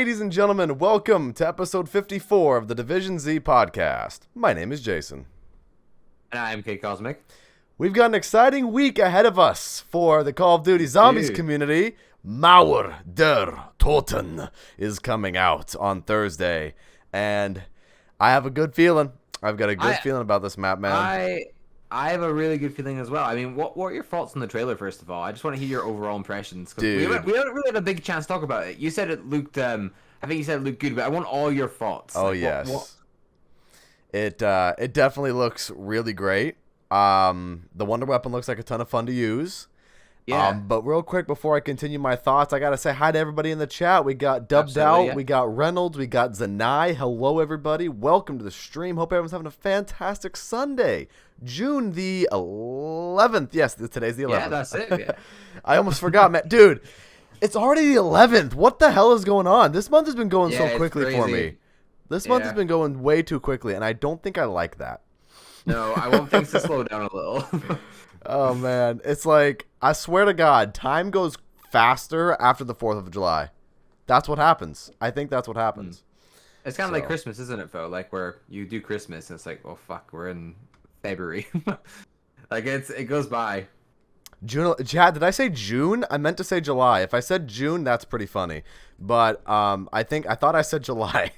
Ladies and gentlemen, welcome to episode 54 of the Division Z podcast. My name is Jason. And I'm K Cosmic. We've got an exciting week ahead of us for the Call of Duty Zombies community. Mauer Der Toten is coming out on Thursday, and I have a good feeling. I've got a good feeling about this map, man. I have a really good feeling as well. I mean, what are your thoughts on the trailer, first of all? I just want to hear your overall impressions. Dude. We haven't really had a big chance to talk about it. You said it looked, I think you said it looked good, but I want all your thoughts. Oh, like, yes. It definitely looks really great. The Wonder Weapon looks like a ton of fun to use. Yeah. But real quick, before I continue my thoughts, I got to say hi to everybody in the chat. We got Dubbed Out, yeah. We got Reynolds, we got Zanai. Hello, everybody. Welcome to the stream. Hope everyone's having a fantastic Sunday. June the 11th. Yes, today's the 11th. Yeah, that's it. Yeah. I almost forgot, man. Dude, it's already the 11th. What the hell is going on? This month has been going so quickly for me. This month has been going way too quickly, and I don't think I like that. No, I want things to slow down a little. Oh, man. It's like, I swear to God, time goes faster after the 4th of July. That's what happens. I think that's what happens. It's kind of like Christmas, isn't it, though? Like, where you do Christmas, and it's like, oh, fuck, we're in February. Like, it goes by. June. Chad, did I say June? I meant to say July. If I said June, that's pretty funny. But I thought I said July.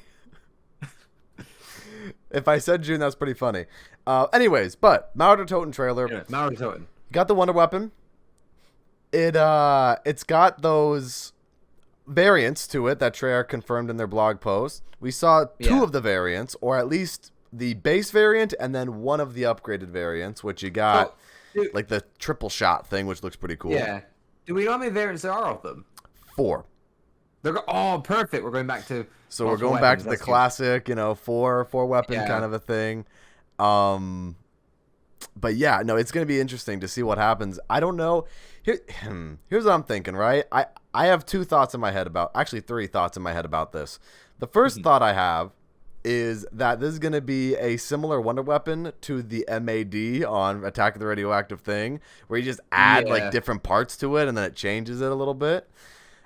If I said June, that's pretty funny. Anyways, but Mauer Der Toten trailer. Yeah, Mauer Der Toten. Got the Wonder Weapon. It's got those variants to it that Treyarch confirmed in their blog post. We saw two of the variants, or at least the base variant and then one of the upgraded variants, which you got like the triple shot thing, which looks pretty cool. Yeah. Do we know how many variants there are of them? 4. Oh, perfect. We're going back to. So we're going back to the classic, four weapon kind of a thing. But yeah, no, it's going to be interesting to see what happens. I don't know. Here's what I'm thinking, right? I have 3 thoughts in my head about this. The first thought I have is that this is going to be a similar Wonder Weapon to the MAD on Attack of the Radioactive Thing, where you just add like different parts to it and then it changes it a little bit.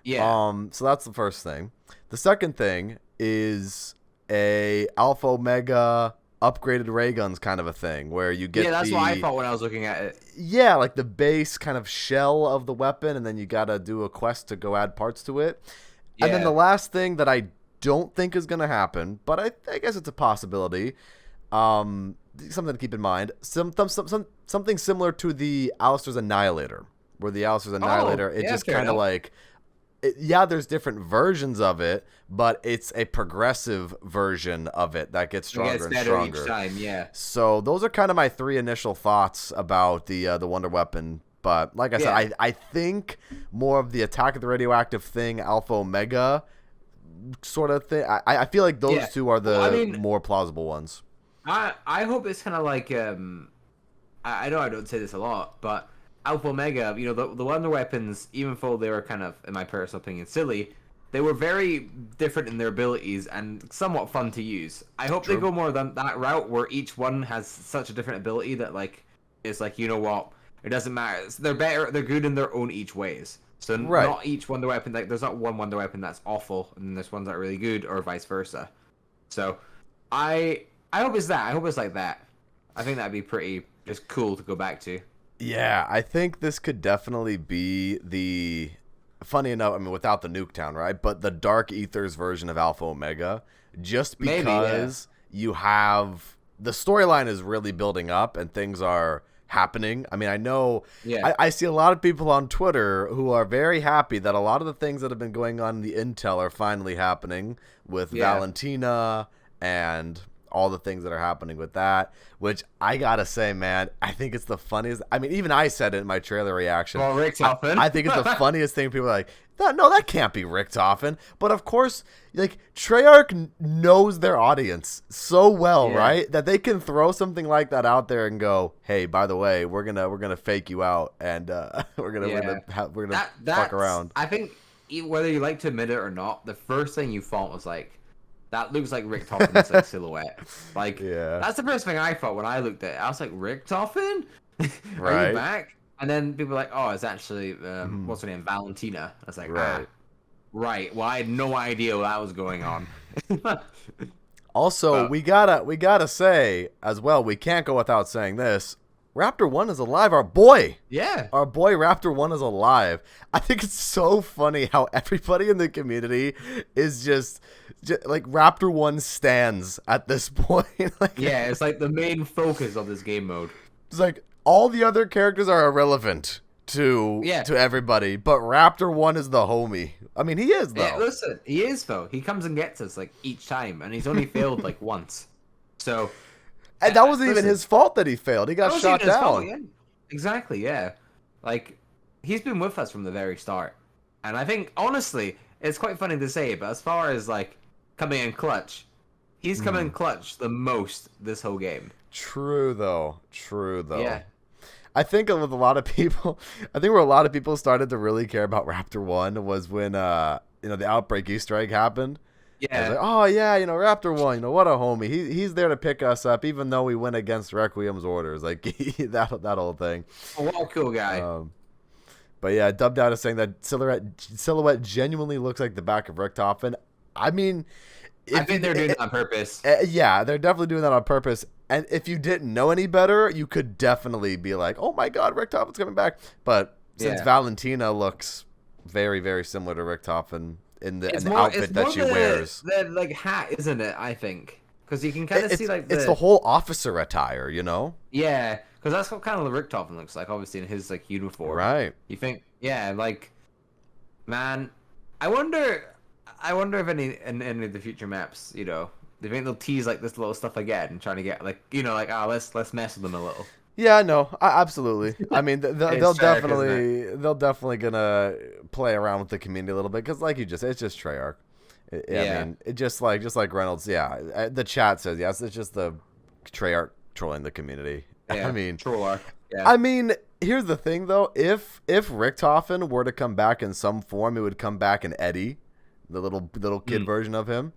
Yeah. So that's the first thing. The second thing is a Alpha Omega upgraded ray guns kind of a thing, where you get that's what I thought when I was looking at it. Yeah, like the base kind of shell of the weapon, and then you gotta do a quest to go add parts to it. Yeah. And then the last thing that I don't think is gonna happen, but I guess it's a possibility. Something to keep in mind. Something similar to the Alistair's Annihilator, where the Alistair's Annihilator it just kind of like. There's different versions of it, but it's a progressive version of it that gets stronger and stronger. Each time, yeah. So those are kind of my 3 initial thoughts about the Wonder Weapon. But like I said, I think more of the Attack of the Radioactive Thing, Alpha Omega sort of thing. I feel like those two are the more plausible ones. I hope it's kind of like I know I don't say this a lot, but Alpha Omega, the Wonder Weapons, even though they were kind of, in my personal opinion, silly, they were very different in their abilities and somewhat fun to use. I hope they go more than that route, where each one has such a different ability that, like, it's like, you know what, it doesn't matter. They're good in their own each ways. So not each Wonder Weapon, like, there's not one Wonder Weapon that's awful and there's ones that are really good, or vice versa. So I hope it's that. I hope it's like that. I think that'd be pretty just cool to go back to. Yeah, I think this could definitely be the, funny enough, I mean, without the Nuketown, right? But the Dark Aether's version of Alpha Omega, just because you have, the storyline is really building up and things are happening. I mean, I know, I see a lot of people on Twitter who are very happy that a lot of the things that have been going on in the intel are finally happening with Valentina and all the things that are happening with that, which I gotta say, man, I think it's the funniest. I mean, even I said it in my trailer reaction. Well, Richtofen. I think it's the funniest thing. People are like, no, that can't be Richtofen. But of course, like, Treyarch knows their audience so well, right? That they can throw something like that out there and go, hey, by the way, we're gonna fake you out, and we're gonna fuck around. I think whether you like to admit it or not, the first thing you thought was like, that looks like Richtofen's like silhouette. Like, that's the first thing I thought when I looked at it. I was like, Richtofen? Are you back? And then people were like, oh, it's actually, what's her name? Valentina. I was like, Right. Well, I had no idea what that was going on. Also, we gotta say as well, we can't go without saying this. Raptor 1 is alive, our boy. Yeah. Our boy Raptor 1 is alive. I think it's so funny how everybody in the community is just like Raptor 1 stands at this point. Like, Yeah, it's like the main focus of this game mode. it's like all the other characters are irrelevant to everybody, but Raptor 1 is the homie. I mean, he is though. Yeah, listen, he is though. He comes and gets us like each time, and he's only failed like once. So, And that wasn't even his fault that he failed. He got shot down. Fault, yeah. Exactly, yeah. Like, he's been with us from the very start. And I think, honestly, it's quite funny to say, but as far as, like, coming in clutch, he's come in clutch the most this whole game. True, though. Yeah. I think with a lot of people, where a lot of people started to really care about Raptor 1 was when, the Outbreak Easter egg happened. Yeah. Like, oh yeah, Raptor 1, what a homie. He's there to pick us up, even though we went against Requiem's orders. Like that whole thing. Oh, what a cool guy. But yeah, Dubbed Out is saying that silhouette genuinely looks like the back of Richtofen. I mean, I think they're doing that on purpose. Yeah, they're definitely doing that on purpose. And if you didn't know any better, you could definitely be like, oh my God, Richtofen's coming back. But since Valentina looks very, very similar to Richtofen in the outfit that she wears. The like hat, isn't it? I think because you can kind of see like it's the whole officer attire, Yeah, because that's what kind of the Richtofen looks like, obviously in his like uniform. Right. You think, yeah, like, man, I wonder if any of the future maps, they think they'll tease like this little stuff again, and trying to get like let's mess with them a little. Yeah, no, absolutely. I mean, they'll definitely gonna play around with the community a little bit because, like you just, it's just Treyarch. I mean, it just like Reynolds. Yeah, the chat says yes. It's just the Treyarch trolling the community. Yeah, I mean, Trollarch. Yeah. I mean, here's the thing though. If Richtofen were to come back in some form, it would come back in Eddie, the little kid version of him.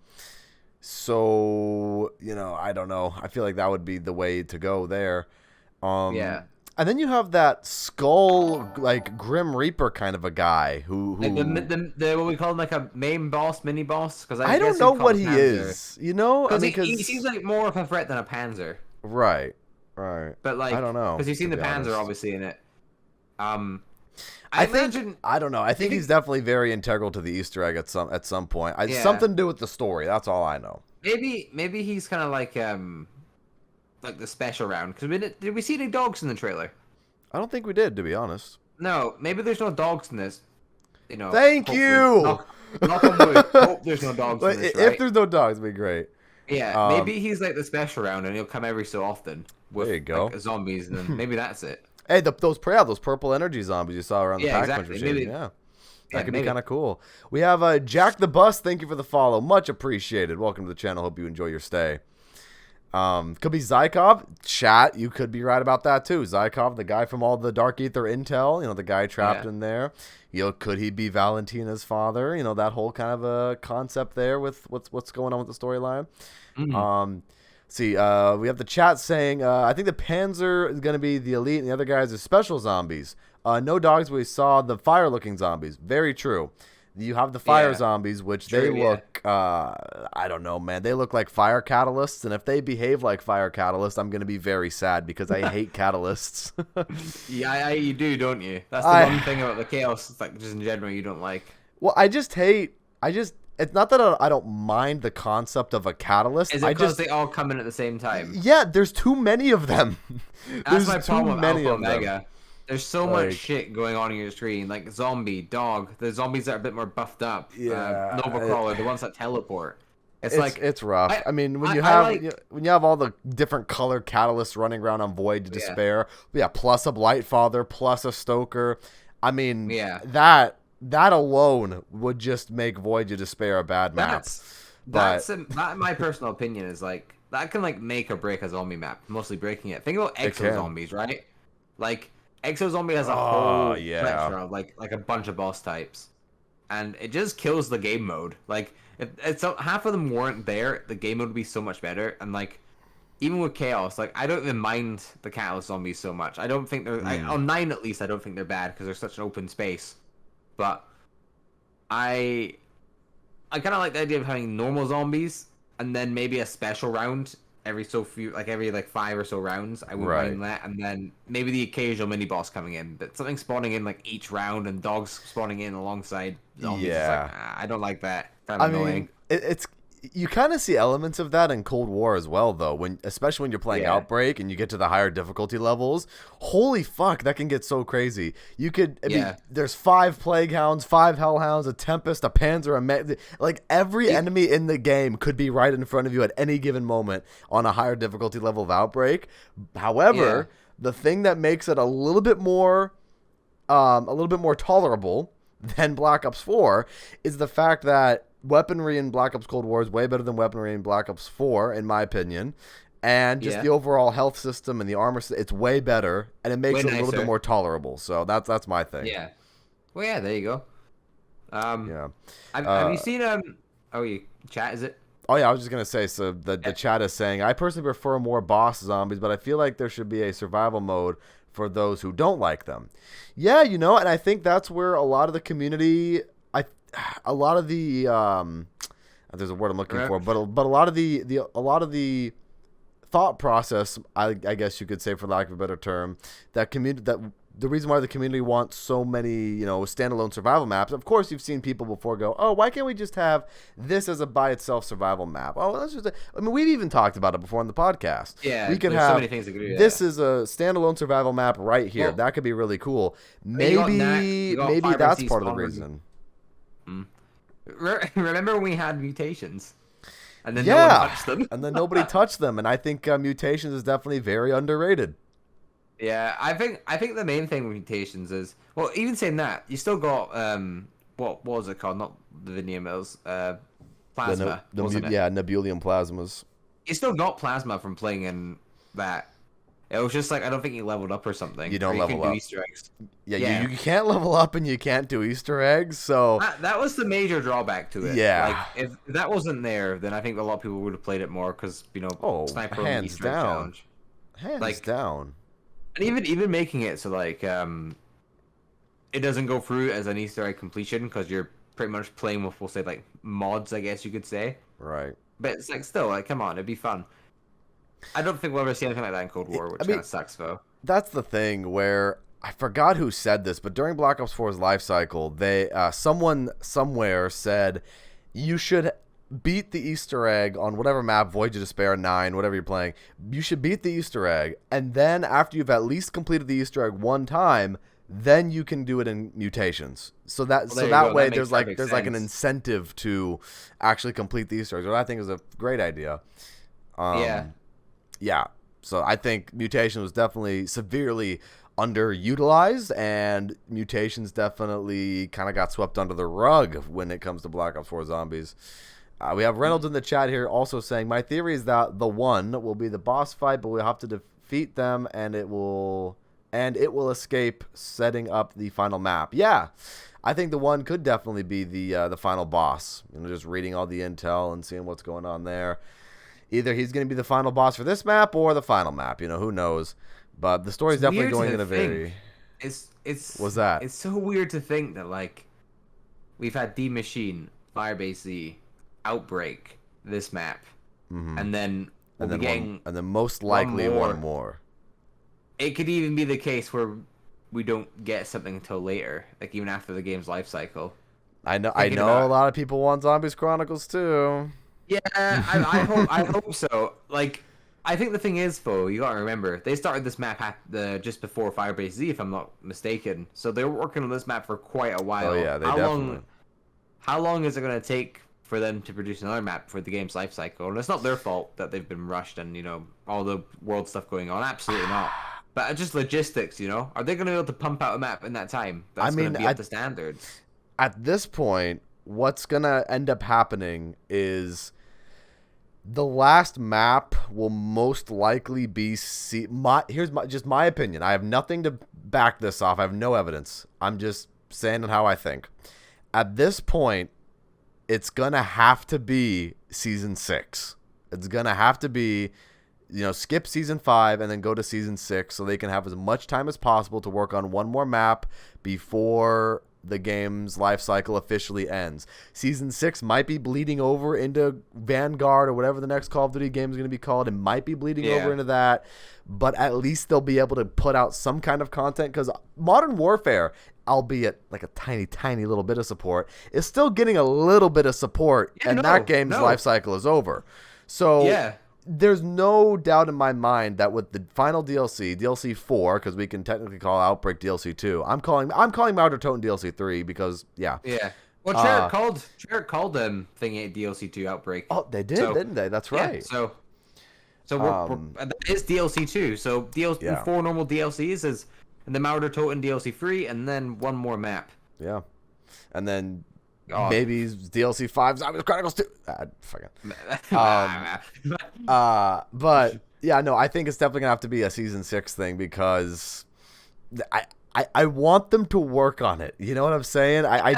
So I don't know. I feel like that would be the way to go there. And then you have that skull, like Grim Reaper kind of a guy who like the what we call him, like a main boss, mini boss. Because I don't know what he is. Because he seems like more of a threat than a Panzer. Right. But like I don't know. Because you've seen the Panzer obviously in it. I don't know. I think he's definitely very integral to the Easter egg at some point. Something to do with the story. That's all I know. Maybe he's kind of like the special round. Because did we see any dogs in the trailer? I don't think we did, to be honest. No, maybe there's no dogs in this. Thank you. Knock on wood. Hope there's no dogs in this, right? If there's no dogs, it'd be great. Yeah, maybe he's like the special round, and he'll come every so often with there you go. Like, zombies, and then maybe that's it. Hey, those purple energy zombies you saw around the pack punch machine. Maybe, that could be kind of cool. We have Jack the Bus. Thank you for the follow. Much appreciated. Welcome to the channel. Hope you enjoy your stay. Could be Zykov. Chat, you could be right about that too. Zykov, the guy from all the Dark Aether intel, the guy trapped in there. Could he be Valentina's father? That whole kind of a concept there with what's going on with the storyline. We have the chat saying, I think the Panzer is going to be the elite and the other guys are special zombies. No dogs, but we saw the fire-looking zombies. Very true. You have the fire zombies, which they look, I don't know, man. They look like fire catalysts, and if they behave like fire catalysts, I'm going to be very sad because I hate catalysts. You do, don't you? That's the one thing about the Chaos, it's like just in general you don't like. Well, it's not that I don't mind the concept of a catalyst. Is it because they all come in at the same time? Yeah, there's too many of them. That's my problem with Alpha Omega. There's so much shit going on your screen, like zombie, dog, the zombies that are a bit more buffed up, Nova Crawler, the ones that teleport. It's rough. I mean, when you have all the different color catalysts running around on Void to Despair, plus a Blightfather, plus a Stoker. I mean, that alone would just make Void to Despair a bad map. That, in my personal opinion, is like that can like make or break a zombie map. Mostly breaking it. Think about Exo Zombies, right? Like Exo Zombie has a whole spectrum of like a bunch of boss types, and it just kills the game mode. Like if half of them weren't there, the game mode would be so much better. And like even with Chaos, like I don't even mind the Catalyst Zombies so much. I don't think they're on 9 at least. I don't think they're bad because they're such an open space. But I I kind of like the idea of having normal zombies and then maybe a special round every 5 or so rounds. I wouldn't mind that, and then maybe the occasional mini boss coming in, but something spawning in like each round and dogs spawning in alongside zombies. Yeah, It's like, I don't like that. Kind of annoying. mean, it's you kind of see elements of that in Cold War as well, though. Especially when you're playing Outbreak and you get to the higher difficulty levels. Holy fuck, that can get so crazy. You could, there's 5 Plague Hounds, 5 Hellhounds, a Tempest, a Panzer, like every enemy in the game could be right in front of you at any given moment on a higher difficulty level of Outbreak. However, the thing that makes it a little bit more tolerable than Black Ops 4 is the fact that weaponry in Black Ops Cold War is way better than weaponry in Black Ops 4, in my opinion. And just the overall health system and the armor, it's way better, and it makes it a little bit more tolerable. So that's my thing. Yeah. Well, yeah, there you go. Yeah. Have you seen chat, is it? Oh yeah, I was just gonna say. So the chat is saying, I personally prefer more boss zombies, but I feel like there should be a survival mode for those who don't like them. Yeah, and I think that's where a lot of the community, a lot of the there's a word I'm looking for, but a lot of the thought process, I guess you could say, for lack of a better term, that the reason why the community wants so many, standalone survival maps. Of course, you've seen people before go, oh, why can't we just have this as a by itself survival map? Oh, that's just. We've even talked about it before on the podcast. Yeah, we could have. So many things that could do this is a standalone survival map right here. Well, that could be really cool. Maybe that's part of the reason. Remember when we had mutations, and then no one touched them, and then nobody touched them, and I think mutations is definitely very underrated. Yeah, I think the main thing with mutations is, well, even saying that, you still got what was it called? Not the Vinium, it was plasma. Nebulium plasmas. You still got plasma from playing in that. It was just like, I don't think you leveled up or something. You don't level up. Do Easter eggs. Yeah. You can't level up and you can't do Easter eggs. So that was the major drawback to it. Yeah. Like if that wasn't there, then I think a lot of people would have played it more because Sniper hands Easter egg down. challenge. Hands down. And even making it so like it doesn't go through as an Easter egg completion because you're pretty much playing with, we'll say, like mods, I guess you could say. Right. But it's like still like, come on, it'd be fun. I don't think we'll ever see anything like that in Cold War, which kind of sucks, though. That's the thing where I forgot who said this, but during Black Ops 4's life cycle, they someone somewhere said you should beat the Easter egg on whatever map, Voyage of Despair 9, whatever you're playing. You should beat the Easter egg, and then after you've at least completed the Easter egg one time, then you can do it in mutations. So that way there's like an incentive to actually complete the Easter eggs, which I think is a great idea. Yeah, so I think mutation was definitely severely underutilized, and mutations definitely kind of got swept under the rug when it comes to Black Ops 4 Zombies. We have Reynolds in the chat here also saying, my theory is that the one will be the boss fight, but we'll have to defeat them, and it will escape setting up the final map. Yeah, I think the one could definitely be the final boss. Just reading all the intel and seeing what's going on there. Either he's going to be the final boss for this map or the final map. Who knows? But the story's definitely going in a very... What's that? It's so weird to think that, like, we've had D Machine, Firebase Z, Outbreak, this map, and then most likely one more. It could even be the case where we don't get something until later, like even after the game's life cycle. I know a lot of people want Zombies Chronicles too. Yeah, I hope so. Like, I think the thing is, though, you gotta remember, they started this map just before Firebase Z, if I'm not mistaken. So they were working on this map for quite a while. Oh yeah, definitely. How long is it gonna take for them to produce another map for the game's life cycle? And it's not their fault that they've been rushed and all the world stuff going on. Absolutely not. But just logistics, are they gonna be able to pump out a map in that time? That's gonna be up to standards. At this point, what's gonna end up happening is the last map will most likely be here's my opinion. I have nothing to back this off. I have no evidence. I'm just saying how I think. At this point, it's gonna have to be season 6. It's gonna have to be, skip season 5 and then go to season 6 so they can have as much time as possible to work on one more map before the game's life cycle officially ends. Season 6 might be bleeding over into Vanguard or whatever the next Call of Duty game is going to be called. It might be bleeding over into that, but at least they'll be able to put out some kind of content, because Modern Warfare, albeit like a tiny, tiny little bit of support, is still getting a little bit of support, that game's life cycle is over. So there's no doubt in my mind that with the final DLC 4, because we can technically call Outbreak DLC 2. I'm calling Mauer Der Toten DLC 3 because Well, Treyarch called them Thing 8 DLC 2 Outbreak. Oh, they did, didn't they? That's right. So that is DLC 2. So 4 normal DLCs is, and the Mauer Der Toten DLC 3, and then one more map. Yeah, and then maybe DLC 5 Zombies Chronicles 2. But yeah, no, I think it's definitely gonna have to be a Season 6 thing, because I want them to work on it. You know what I'm saying? I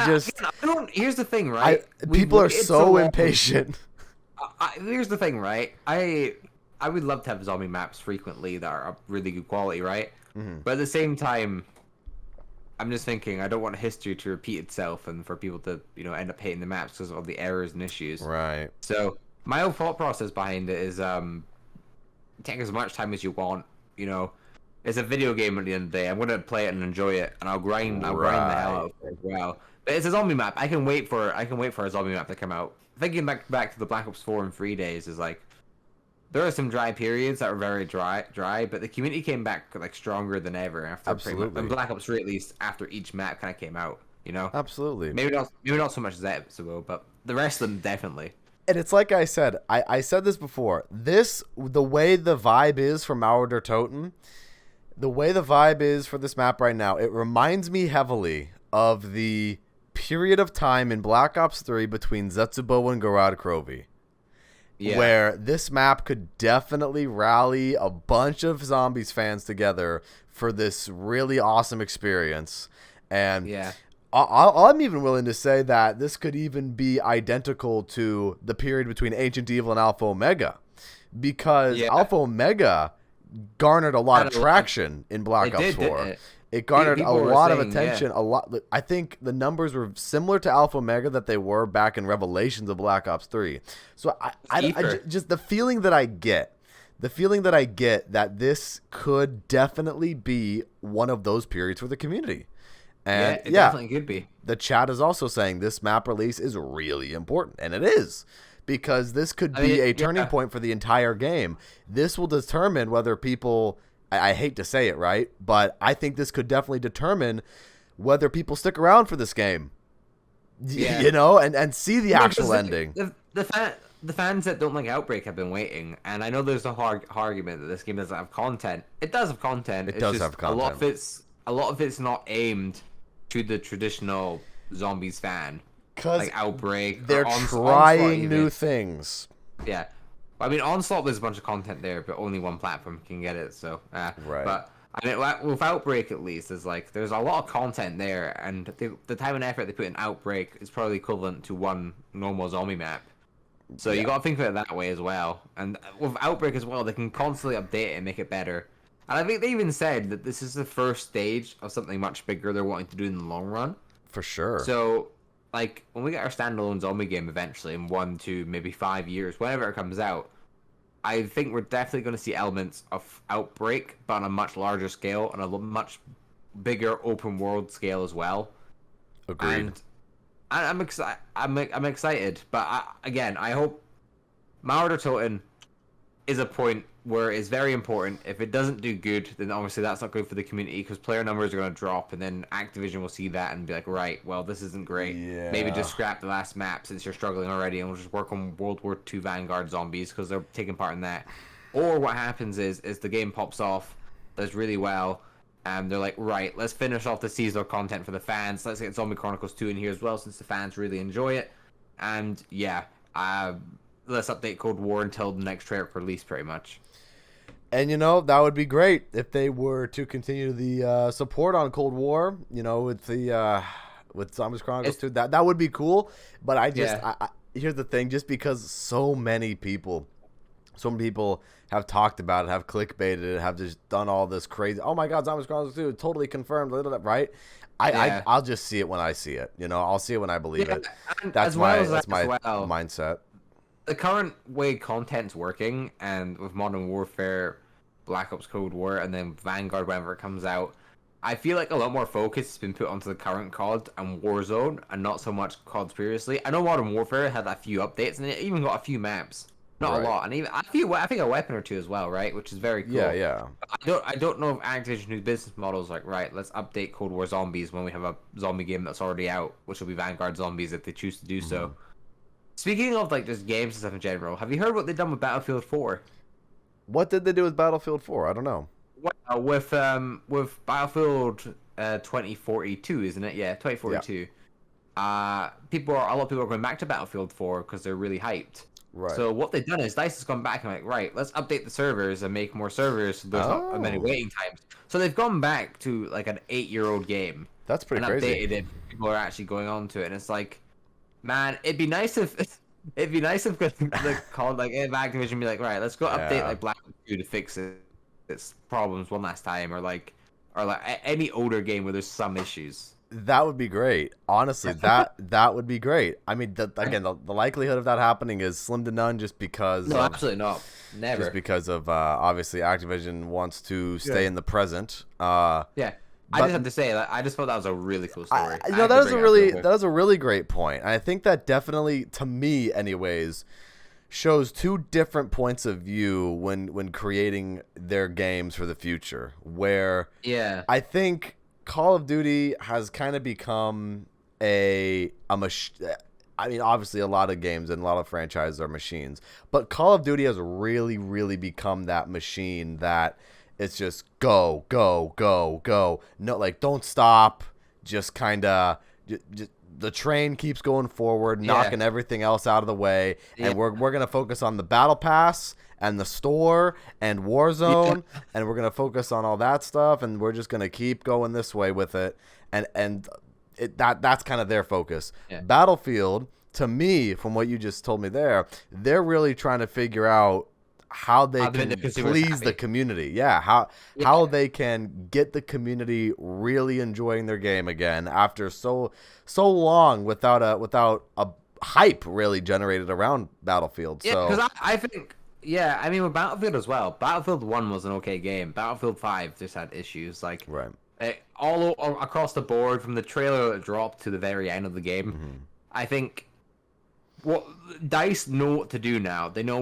don't. Here's the thing, right? People are so impatient. Here's the thing, right? I would love to have zombie maps frequently that are of really good quality, right? Mm-hmm. But at the same time, I'm just thinking, I don't want history to repeat itself and for people to, end up hating the maps because of all the errors and issues. Right. So my whole thought process behind it is, take as much time as you want. It's a video game at the end of the day. I'm gonna play it and enjoy it, and I'll grind the hell out of it as well. But it's a zombie map. I can wait for a zombie map to come out. Thinking back to the Black Ops 4 and 3 days is like, there are some dry periods that were very dry, but the community came back like stronger than ever after. Absolutely. And Black Ops 3, at least, after each map kind of came out. Absolutely. Maybe not so much that episode, but the rest of them definitely. And it's like I said, I said this before. The way the vibe is for Mauer Der Toten, the way the vibe is for this map right now, it reminds me heavily of the period of time in Black Ops 3 between Zetsubo and Gorod Krovi. Yeah. Where this map could definitely rally a bunch of Zombies fans together for this really awesome experience. And I'm even willing to say that this could even be identical to the period between Ancient Evil and Alpha Omega, because Alpha Omega garnered a lot of traction in Black Ops 4. It garnered a lot of attention. A lot. I think the numbers were similar to Alpha Omega that they were back in Revelations of Black Ops 3. So I just the feeling that I get that this could definitely be one of those periods for the community. And it definitely could be. The chat is also saying this map release is really important, and it is. Because this could be a turning point for the entire game. This will determine whether people, I hate to say it, right? But I think this could definitely determine whether people stick around for this game. Yeah. And see the actual ending. The fans that don't like Outbreak have been waiting. And I know there's a hard argument that this game doesn't have content. It does have content. It does have content. A lot of it's not aimed to the traditional Zombies fan. Because Outbreak, they're trying new things. Yeah, I mean, Onslaught, there's a bunch of content there, but only one platform can get it. So, right. But I mean, with Outbreak, at least, there's a lot of content there, and the time and effort they put in Outbreak is probably equivalent to one normal zombie map. So you got to think of it that way as well. And with Outbreak as well, they can constantly update it and make it better. And I think they even said that this is the first stage of something much bigger they're wanting to do in the long run. For sure. So, when we get our standalone zombie game eventually in 1 to maybe 5 years, whenever it comes out, I think we're definitely going to see elements of Outbreak, but on a much larger scale, on a much bigger open world scale as well. Agreed. And I'm excited. I'm excited, but I hope Mauer Der Toten is a point where it's very important. If it doesn't do good, then obviously that's not good for the community, because player numbers are going to drop, and then Activision will see that and be like, right, well, this isn't great. Yeah. Maybe just scrap the last map since you're struggling already, and we'll just work on World War II Vanguard zombies because they're taking part in that. Or what happens is the game pops off, does really well, and they're like, right, let's finish off the seasonal content for the fans. Let's get Zombie Chronicles 2 in here as well, since the fans really enjoy it. And let's update Cold War until the next Treyarch release, pretty much. And, that would be great if they were to continue the support on Cold War, with Zombies Chronicles 2. That would be cool. But here's the thing. Just because so many people so many people have talked about it, have clickbaited it, have just done all this crazy. Oh my God, Zombies Chronicles 2 totally confirmed, right? Yeah. I'll just see it when I see it. I'll see it when I believe Yeah, it. and That's as well as that my as well, mindset. the current way content's working, and with Modern Warfare, Black Ops Cold War, and then Vanguard whenever it comes out, I feel like a lot more focus has been put onto the current COD and Warzone, and not so much COD previously. I know Modern Warfare had a few updates, and it even got a few maps, not a Right. lot, and even I think a weapon or two as well, right? Which is very Yeah, cool. yeah. I don't know if Activision whose business model is like, right, let's update Cold War Zombies when we have a zombie game that's already out, which will be Vanguard Zombies if they choose to do so. Speaking of like just games and stuff in general, have you heard what they've done with Battlefield 4? What did they do with Battlefield 4? I don't know. Well, with Battlefield 2042, isn't it? Yeah, 2042. A lot of people are going back to Battlefield 4 because they're really hyped. Right. So what they've done is DICE has gone back and like, right, let's update the servers and make more servers so there's not many waiting times. So they've gone back to like an 8-year-old game. That's pretty and crazy. Updated it. People are actually going on to it, and it's like, man, it'd be nice if the call like if Activision be like, right, let's go update like Black Ops 2 to fix its problems one last time, or like any older game where there's some issues. That would be great. Honestly, that would be great. I mean, again, the likelihood of that happening is slim to none, just because. No, absolutely not. Never. Just because of obviously Activision wants to stay in the present. Yeah. I just have to say that I just thought that was a really cool story. That is a really great point. I think that definitely, to me, anyways, shows two different points of view when creating their games for the future. Where I think Call of Duty has kind of become I mean, obviously, a lot of games and a lot of franchises are machines, but Call of Duty has really, really become that machine that it's just go, go, go, go. No, like, don't stop. Just kind of, the train keeps going forward, knocking everything else out of the way, and we're gonna focus on the battle pass and the store and Warzone, and we're gonna focus on all that stuff, and we're just gonna keep going this way with it, and that's kind of their focus. Battlefield, to me, from what you just told me there, they're really trying to figure out how they can please the community. How they can get the community really enjoying their game again after so long without a hype really generated around Battlefield. Yeah, because I think, I mean, with Battlefield as well, Battlefield 1 was an okay game. Battlefield 5 just had issues, like, all across the board, from the trailer that dropped to the very end of the game. I think what DICE know what to do now. They know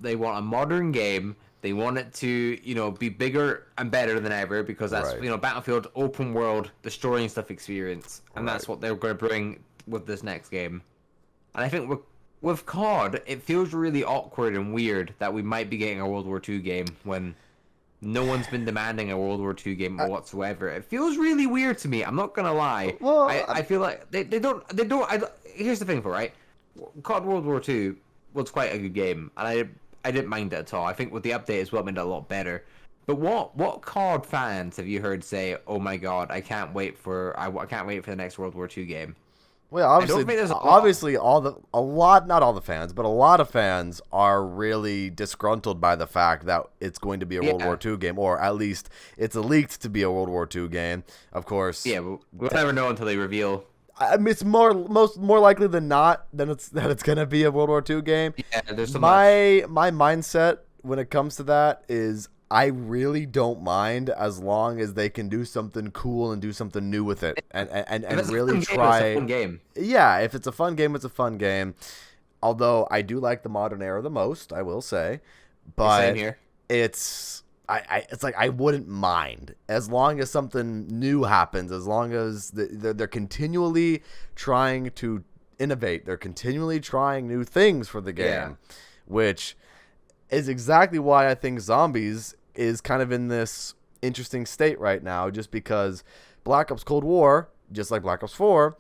they want a modern game. They want it to, be bigger and better than ever, because that's Battlefield open world destroying stuff experience, and that's what they're going to bring with this next game. And I think with COD, it feels really awkward and weird that we might be getting a World War II game when no one's been demanding a World War II game whatsoever. It feels really weird to me. I'm not gonna lie. Well, I feel like they don't. Here's the thing, right? COD World War II was quite a good game, and I didn't mind it at all. I think with the update as well, it made it a lot better. But what COD fans have you heard say, "Oh my God, I can't wait for the next World War II game"? Well, obviously, not all the fans, but a lot of fans are really disgruntled by the fact that it's going to be a World War II game, or at least it's leaked to be a World War II game. Of course, we'll never know until they reveal. I mean, it's more likely than not that it's gonna be a World War II game. Yeah, there's so much. My mindset when it comes to that is I really don't mind as long as they can do something cool and do something new with it, and really try. It's a fun game. Yeah, if it's a fun game, it's a fun game. Although I do like the modern era the most, I will say, but same here. It's like I wouldn't mind as long as something new happens, as long as they're continually trying to innovate, they're continually trying new things for the game, which is exactly why I think Zombies is kind of in this interesting state right now, just because Black Ops Cold War, just like Black Ops 4,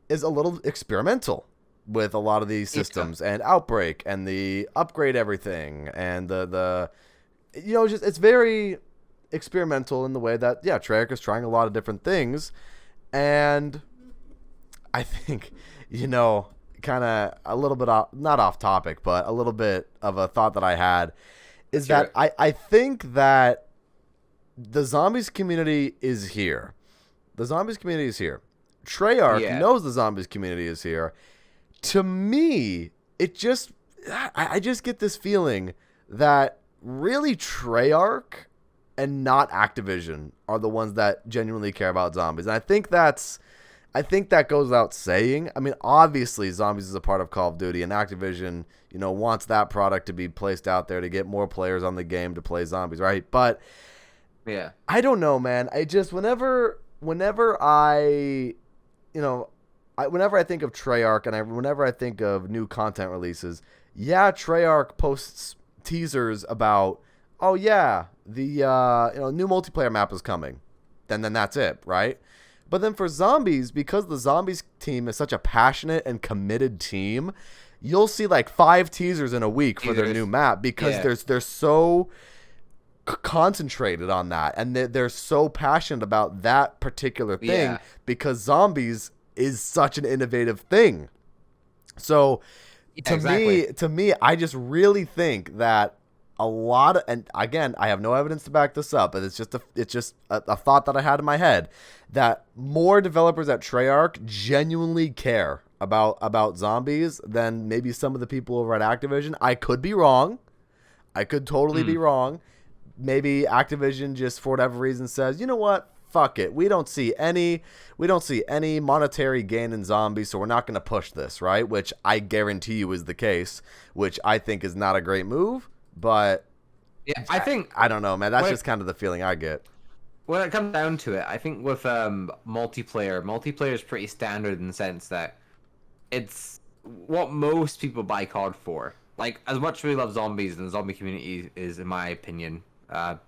is a little experimental with a lot of these systems and Outbreak and the upgrade everything and the just it's very experimental in the way that Treyarch is trying a lot of different things, and I think kind of a little bit off, not off topic, but a little bit of a thought that I had is that I think that the zombies community is here. The zombies community is here. Treyarch knows the zombies community is here. To me, I just get this feeling that really Treyarch and not Activision are the ones that genuinely care about zombies. And I think that goes without saying. I mean, obviously, zombies is a part of Call of Duty, and Activision, wants that product to be placed out there to get more players on the game to play zombies, right? But yeah, I don't know, man. I just whenever I think of Treyarch and whenever I think of new content releases, Treyarch posts teasers about, oh yeah, the new multiplayer map is coming. Then that's it, right? But then for zombies, because the zombies team is such a passionate and committed team, you'll see like 5 teasers in a week for their new map because they're so concentrated on that, and they're so passionate about that particular thing because zombies is such an innovative thing. So to me, I just really think that a lot of, and again, I have no evidence to back this up, but it's just a thought that I had in my head, that more developers at Treyarch genuinely care about zombies than maybe some of the people over at Activision. I could be wrong. I could totally be wrong. Maybe Activision just for whatever reason says, you know what? Fuck it. We don't see any monetary gain in zombies, so we're not going to push this, right? Which I guarantee you is the case, which I think is not a great move. But yeah, I think I don't know, man. That's just kind of the feeling I get. When it comes down to it, I think with multiplayer is pretty standard in the sense that it's what most people buy COD for. Like, as much as we love zombies, and the zombie community is, in my opinion,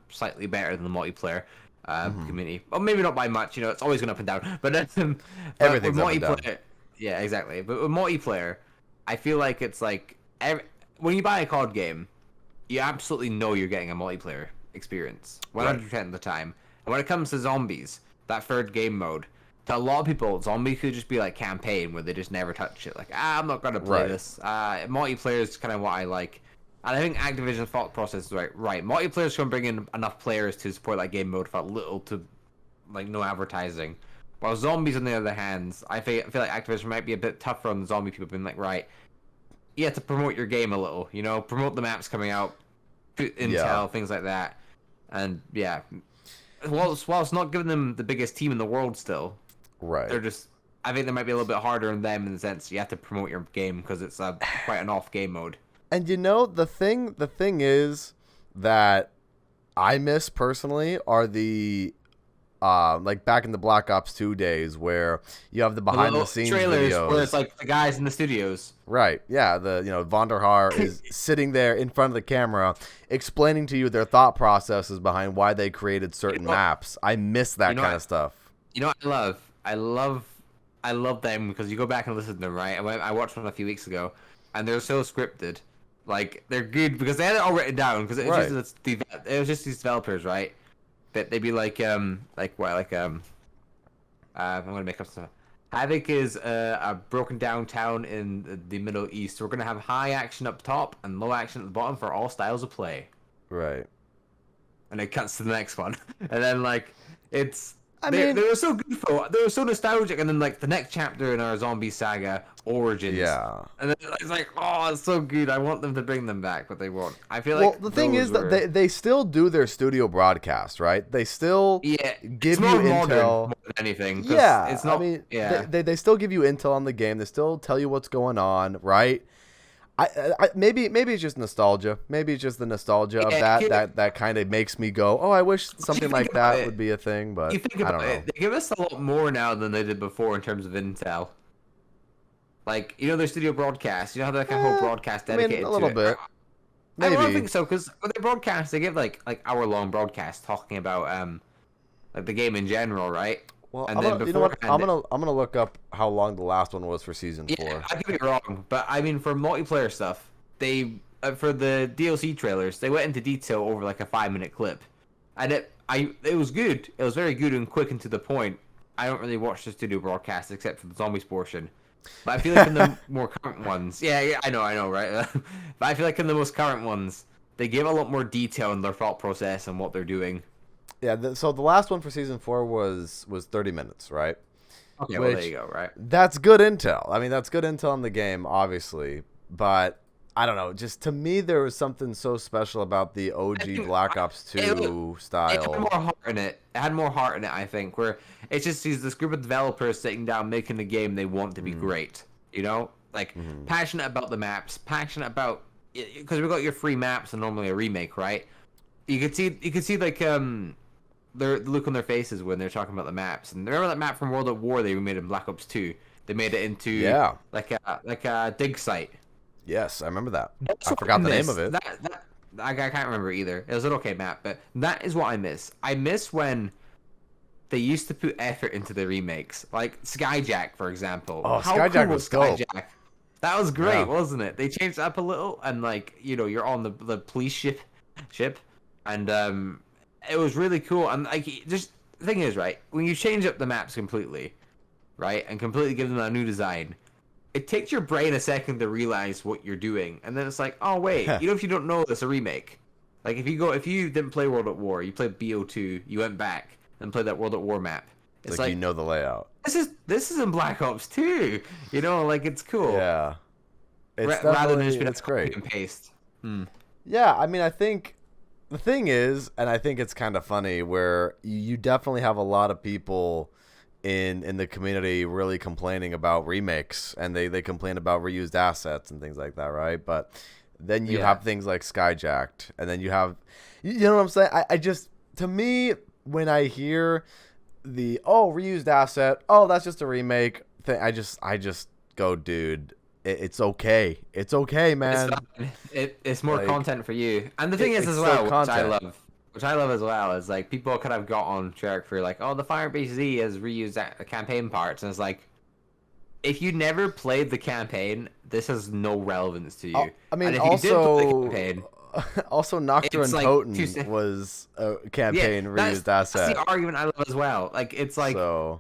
slightly better than the multiplayer community. Well, maybe not by much. It's always going up and down. But everything's up and down. Yeah, exactly. But with multiplayer, I feel like it's like when you buy a COD game, you absolutely know you're getting a multiplayer experience 100% of the time. And when it comes to zombies, that third game mode, to a lot of people, zombies could just be like campaign where they just never touch it. Like, I'm not gonna play this. Multiplayer is kind of what I like, and I think Activision's thought process is right. Multiplayer is gonna bring in enough players to support that game mode for little to like no advertising. While zombies, on the other hand, I feel like Activision might be a bit tougher on the zombie people, being like, right, you have to promote your game a little, promote the maps coming out, put intel, things like that. And whilst not giving them the biggest team in the world still, right? I think they might be a little bit harder on them in the sense you have to promote your game because it's quite an off game mode. And the thing is that I miss personally are the like back in the Black Ops 2 days where you have the behind the scenes trailers videos where it's like the guys in the studios. Right. Yeah. Von der Haar is sitting there in front of the camera explaining to you their thought processes behind why they created certain maps. I miss that kind of stuff. What I love? I love them because you go back and listen to them, right? I watched one a few weeks ago, and they're so scripted. Like, they're good because they had it all written down because it was just these developers, right? That they'd be like I'm gonna make up stuff. Havoc is a broken down town in the Middle East. We're gonna have high action up top and low action at the bottom for all styles of play. Right. And it cuts to the next one, and then they were so good for. They were so nostalgic, and then like the next chapter in our zombie saga, Origins. Yeah. And then it's like, oh, it's so good. I want them to bring them back, but they won't. I feel like. Well, the thing is that they still do their studio broadcast, right? They still give you intel. More than anything. Yeah. It's not. I mean, they still give you intel on the game. They still tell you what's going on, right? Maybe it's just nostalgia. Maybe it's just the nostalgia of that kind of makes me go, oh, I wish something like that would be a thing. But I don't know. They give us a lot more now than they did before in terms of intel. Like, their studio broadcast. How they whole broadcast dedicated to it. A little bit. Maybe. I don't think so because when they broadcast, they give like hour-long broadcasts talking about like the game in general, right? Well, you know what? I'm gonna look up how long the last one was for season 4. Yeah, I could be wrong, but I mean for multiplayer stuff, they for the DLC trailers, they went into detail over like a 5-minute clip, and it was good. It was very good and quick and to the point. I don't really watch the studio broadcast except for the zombies portion, But I feel like in the more current ones, yeah, I know, right? But I feel like in the most current ones, they give a lot more detail in their thought process and what they're doing. Yeah, so the last one for season 4 was 30 minutes, right? Okay, well, there you go, right? That's good intel. I mean, that's good intel in the game, obviously. But I don't know. Just to me, there was something so special about the OG Black Ops 2 style. It had more heart in it. It had more heart in it, I think. Where it's just this group of developers sitting down making the game they want to be great. You know, like passionate about the maps, passionate about because we got your free maps and normally a remake, right? You could see like the look on their faces when they're talking about the maps. And remember that map from World at War they made in Black Ops 2? They made it into like a dig site. Yes, I remember that. That's I forgot the name of it. I can't remember either. It was an okay map, but that is what I miss. I miss when they used to put effort into the remakes, like Skyjack, for example. Oh, Skyjack was dope. Skyjack? That was great, wasn't it? They changed it up a little, and like you're on the police ship, and it was really cool. And like, just the thing is, right, when you change up the maps completely, right, and completely give them a new design, it takes your brain a second to realize what you're doing, and then it's like, oh wait, if you don't know, it's a remake. Like if you didn't play World at War, you played BO2, you went back and played that World at War map. It's like you know the layout. This is in Black Ops 2. Like it's cool. Yeah, rather than just being great and paste. Yeah, I mean, I think the thing is, and I think it's kind of funny, where you definitely have a lot of people in the community really complaining about remakes, and they complain about reused assets and things like that, right? But then you have things like Skyjacked, and then you have, you know what I'm saying? I just, to me, when I hear the reused asset, that's just a remake thing, I just go, dude, it's okay. It's okay, man. It's more content for you. And the thing is as well, which I love as well, is like people kind of got on track for like, the Firebase Z has reused campaign parts, and it's like, if you never played the campaign, this has no relevance to you. I mean, and if also, you did play the campaign, also Mauer Der Toten was a campaign reused asset. That's the argument I love as well. Like it's like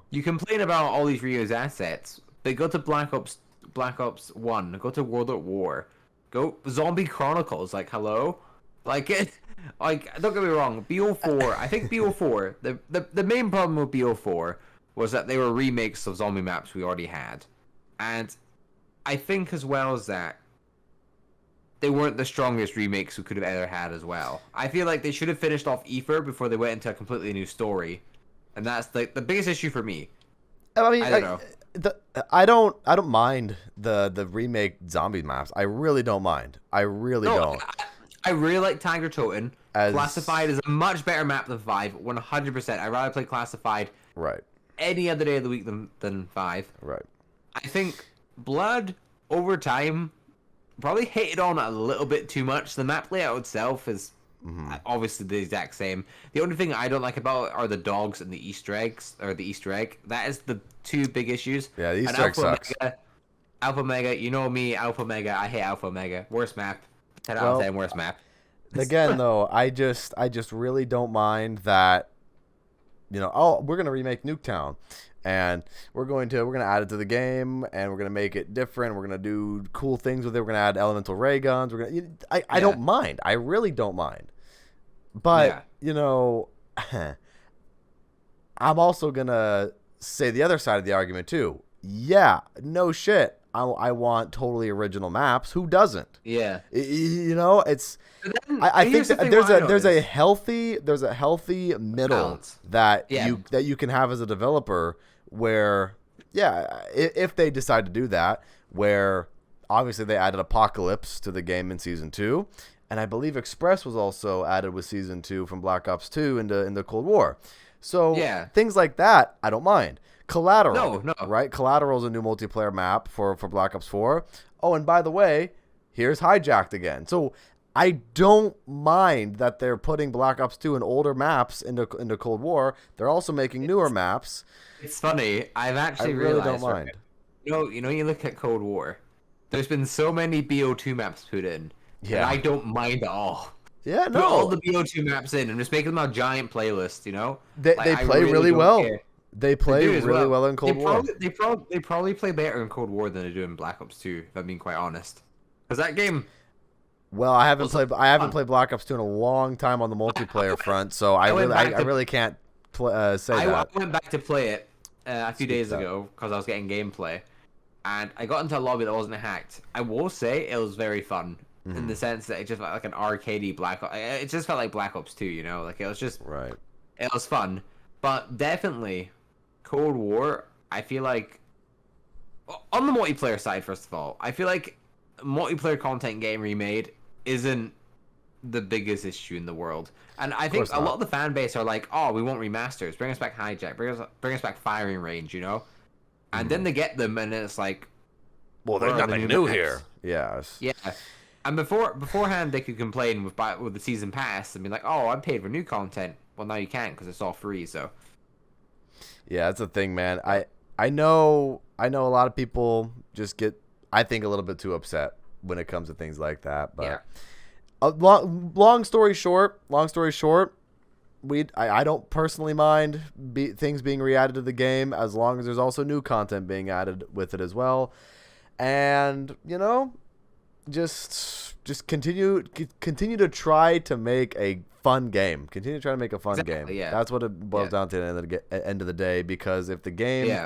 you complain about all these reused assets, but go to Black Ops 1, go to World at War, go Zombie Chronicles. Like hello, like don't get me wrong, BO4. I think BO4. The main problem with BO4 was that they were remakes of zombie maps we already had, and I think as well as that, they weren't the strongest remakes we could have ever had as well. I feel like they should have finished off Aether before they went into a completely new story, and that's the biggest issue for me. I mean, I don't know. I don't mind the remake zombie maps. I really don't mind. I really don't. I really like Tiger Toten. Classified is a much better map than 5, 100%. I'd rather play Classified any other day of the week than 5. Right. I think Blood, over time, probably hated on it a little bit too much. The map layout itself is obviously the exact same. The only thing I don't like about it are the dogs and the Easter eggs, or the Easter egg. That is the two big issues. Yeah, the Easter egg sucks. Alpha Mega, you know me, Alpha Mega. I hate Alpha Mega. Worst map. 10 out of 10, worst map. Again, though, I just really don't mind that. We're gonna remake Nuketown, and we're gonna add it to the game, and we're gonna make it different. We're gonna do cool things with it. We're gonna add elemental ray guns. I don't mind. I really don't mind. But I'm also gonna say the other side of the argument too. Yeah, no shit. I want totally original maps. Who doesn't? Yeah. It's. I think that there's a healthy middle balance that you can have as a developer where if they decide to do that, where obviously they added Apocalypse to the game in Season 2, and I believe Express was also added with Season 2 from Black Ops 2 into Cold War. So things like that I don't mind. Collateral, no. Right? Collateral is a new multiplayer map for Black Ops 4. Oh, and by the way, here's Hijacked again. So I don't mind that they're putting Black Ops 2 and older maps into Cold War. They're also making newer maps. It's funny. I've actually really realized. Don't mind. You look at Cold War. There's been so many BO2 maps put in. Yeah. And I don't mind at all. Yeah, no. Put all the BO2 maps in and just make them a giant playlist. They play really well. Care. They play really well in Cold War. They probably play better in Cold War than they do in Black Ops 2, if I'm being quite honest. Because that game. Well, I haven't played Black Ops 2 in a long time on the multiplayer front, so I really can't say that. I went back to play it a few days ago because I was getting gameplay, and I got into a lobby that wasn't hacked. I will say it was very fun in the sense that it just felt like an arcadey Black Ops. It just felt like Black Ops 2, you know, like it was just right. It was fun, but definitely Cold War. I feel like on the multiplayer side, first of all, I feel like multiplayer content getting remade isn't the biggest issue in the world. And I think a lot of the fan base are like, oh, we want remasters. Bring us back Hijack. Bring us back Firing Range, you know? And then they get them, and it's like... Well, there's nothing new here. Yes. Yeah. And beforehand, they could complain with the Season Pass and be like, oh, I paid for new content. Well, now you can't because it's all free, so... Yeah, that's the thing, man. I know a lot of people just get, I think, a little bit too upset when it comes to things like that. But long story short, I don't personally mind things being re-added to the game as long as there's also new content being added with it as well. And, you know, just continue to try to make a fun game. Continue to try to make a fun game. Yeah. That's what it boils down to at the end of the day, because if the game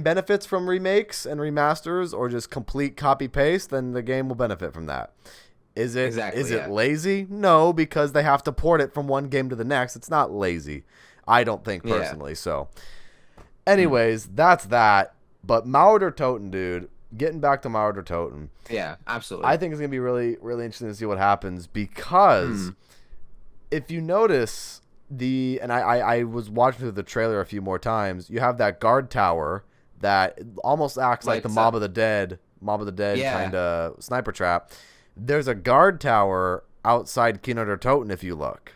benefits from remakes and remasters or just complete copy paste, then the game will benefit from that. Is it lazy? No, because they have to port it from one game to the next. It's not lazy, I don't think, personally. Yeah. So anyways, that's that. But Mauer Der Toten, dude, getting back to Mauer Der Toten. Yeah, absolutely. I think it's going to be really, really interesting to see what happens, because if you notice and I was watching through the trailer a few more times, you have that guard tower that almost acts like the Mob of the Dead kind of sniper trap. There's a guard tower outside Kino Der Toten if you look.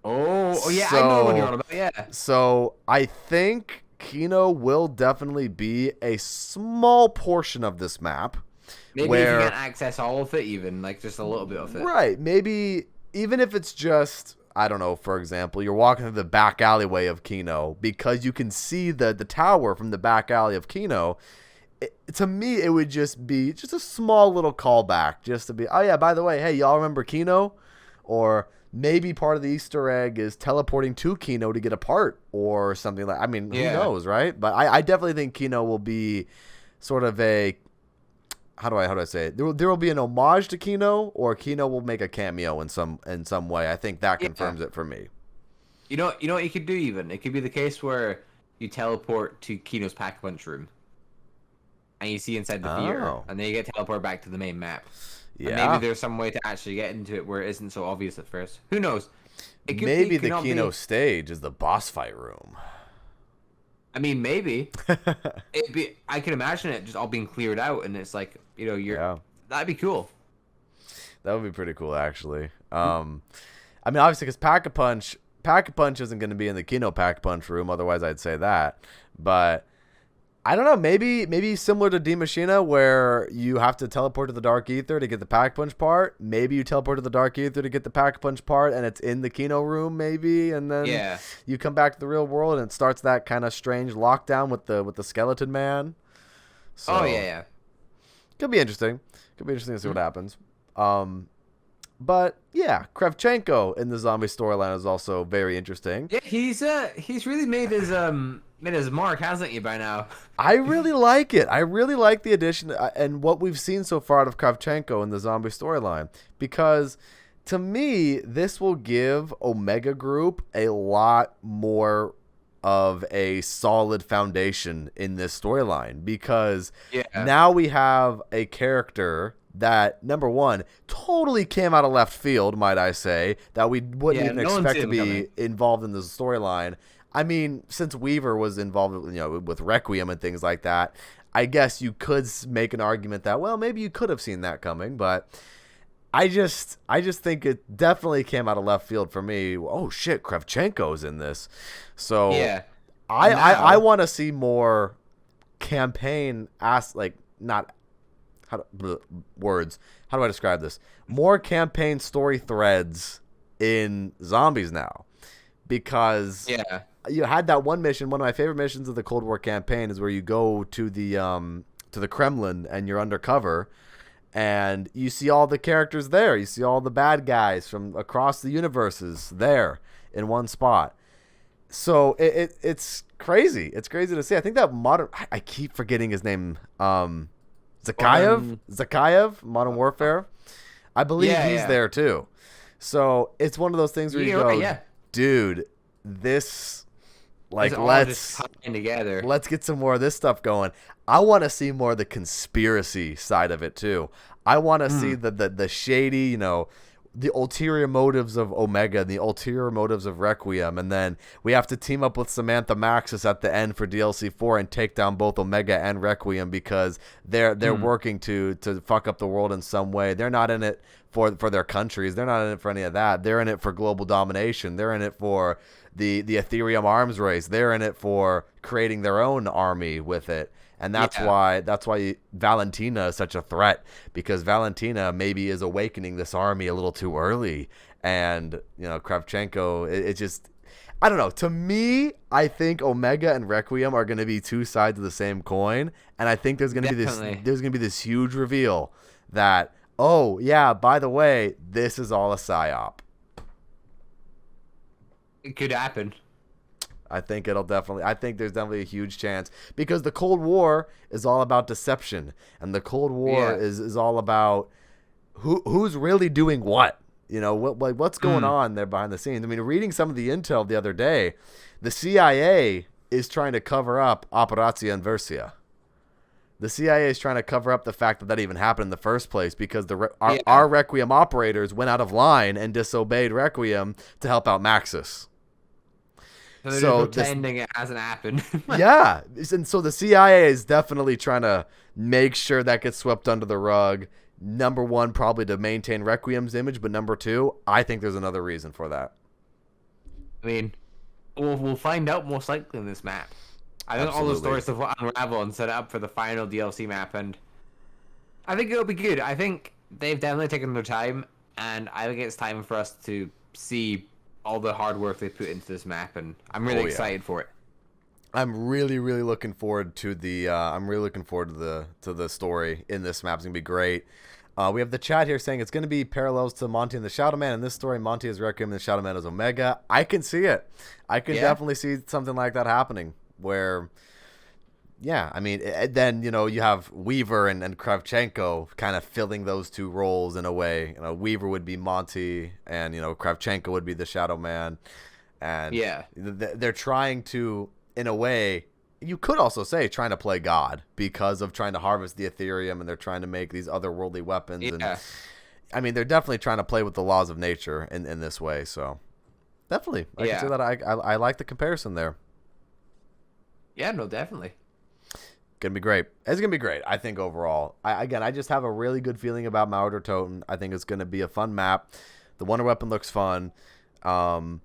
Oh yeah, I know what you're on about. Yeah. So I think Kino will definitely be a small portion of this map. Maybe if you can't access all of it, even like just a little bit of it. Right. Maybe even if it's just, I don't know, for example, you're walking through the back alleyway of Kino because you can see the tower from the back alley of Kino. To me, it would just be just a small little callback, just to be, oh yeah, by the way, hey, y'all remember Kino? Or maybe part of the Easter egg is teleporting to Kino to get a part or something like. I mean, who knows, right? But I definitely think Kino will be sort of a, how do I say it? There will be an homage to Kino, or Kino will make a cameo in some way. I think that confirms it for me. You know what you could do even? It could be the case where you teleport to Kino's Pack-a-Punch room, and you see inside the theater, and then you get teleported back to the main map. Yeah. And maybe there's some way to actually get into it where it isn't so obvious at first. Who knows? Maybe the Kino stage is the boss fight room. I mean, maybe. I can imagine it just all being cleared out, and it's like, you know, that'd be cool. That would be pretty cool, actually. I mean, obviously, because Pack-a-Punch isn't going to be in the Kino Pack-a-Punch room, otherwise I'd say that. But I don't know, maybe similar to D Machina, where you have to teleport to the Dark Aether to get the Pack-a-Punch part. Maybe you teleport to the Dark Aether to get the Pack-a-Punch part, and it's in the Kino room, maybe, and then you come back to the real world, and it starts that kind of strange lockdown with the skeleton man. So, could be interesting. Could be interesting to see what happens. But yeah, Kravchenko in the zombie storyline is also very interesting. Yeah, he's really made his mark, hasn't he, by now? I really like it. I really like the addition and what we've seen so far out of Kravchenko in the zombie storyline, because to me, this will give Omega Group a lot more of a solid foundation in this storyline, because now we have a character that, number one, totally came out of left field, might I say, that we wouldn't even expect to be involved in this storyline. I mean, since Weaver was involved, with Requiem and things like that, I guess you could make an argument that, well, maybe you could have seen that coming, but I just think it definitely came out of left field for me. Oh shit, Kravchenko's in this, so I want to see more campaign how do I describe this? More campaign story threads in Zombies now, because you had that one mission. One of my favorite missions of the Cold War campaign is where you go to the Kremlin and you're undercover, and you see all the characters there. You see all the bad guys from across the universes there in one spot. So it's crazy. It's crazy to see. I think that I keep forgetting his name. Zakayev, Modern Warfare. I believe he's there too. So it's one of those things where you go, dude, this let's get some more of this stuff going. I want to see more of the conspiracy side of it too. I want to see the shady, the ulterior motives of Omega, the ulterior motives of Requiem, and then we have to team up with Samantha Maxis at the end for DLC 4 and take down both Omega and Requiem because they're working to fuck up the world in some way. They're not in it for their countries. They're not in it for any of that. They're in it for global domination. They're in it for the Ethereum arms race. They're in it for creating their own army with it. And that's why Valentina is such a threat, because Valentina maybe is awakening this army a little too early. And, Kravchenko, it just, I don't know. To me, I think Omega and Requiem are going to be two sides of the same coin. And I think there's going to be this huge reveal that, oh, yeah, by the way, this is all a psyop. It could happen. I think there's definitely a huge chance, because the Cold War is all about deception, and the Cold War is all about who's really doing what. What's going on there behind the scenes. I mean, reading some of the intel the other day, the CIA is trying to cover up Operacja Inversia. The CIA is trying to cover up the fact that even happened in the first place, because our Requiem operators went out of line and disobeyed Requiem to help out Maxis. So they're pretending it hasn't happened. Yeah. And so the CIA is definitely trying to make sure that gets swept under the rug. Number one, probably to maintain Requiem's image. But number two, I think there's another reason for that. I mean, we'll find out most likely in this map. I think all the stories will unravel and set up for the final DLC map. And I think it'll be good. I think they've definitely taken their time. And I think it's time for us to see all the hard work they put into this map, and I'm really excited for it. I'm really, really looking forward to the story in this map. It's gonna be great. We have the chat here saying it's gonna be parallels to Monty and the Shadow Man. In this story, Monty is Requiem and the Shadow Man is Omega. I can see it. I can definitely see something like that happening. Where, I mean, then you have Weaver and Kravchenko kind of filling those two roles in a way. Weaver would be Monty, and Kravchenko would be the Shadow Man, and they're trying to, in a way, you could also say trying to play God, because of trying to harvest the Ethereum, and they're trying to make these otherworldly weapons. And I mean, they're definitely trying to play with the laws of nature in this way. So definitely, I can see that. I like the comparison there. Yeah, no, definitely. Gonna be great. It's gonna be great. I think overall. I just have a really good feeling about Mauer Der Toten. I think it's gonna be a fun map. The Wonder Weapon looks fun. Some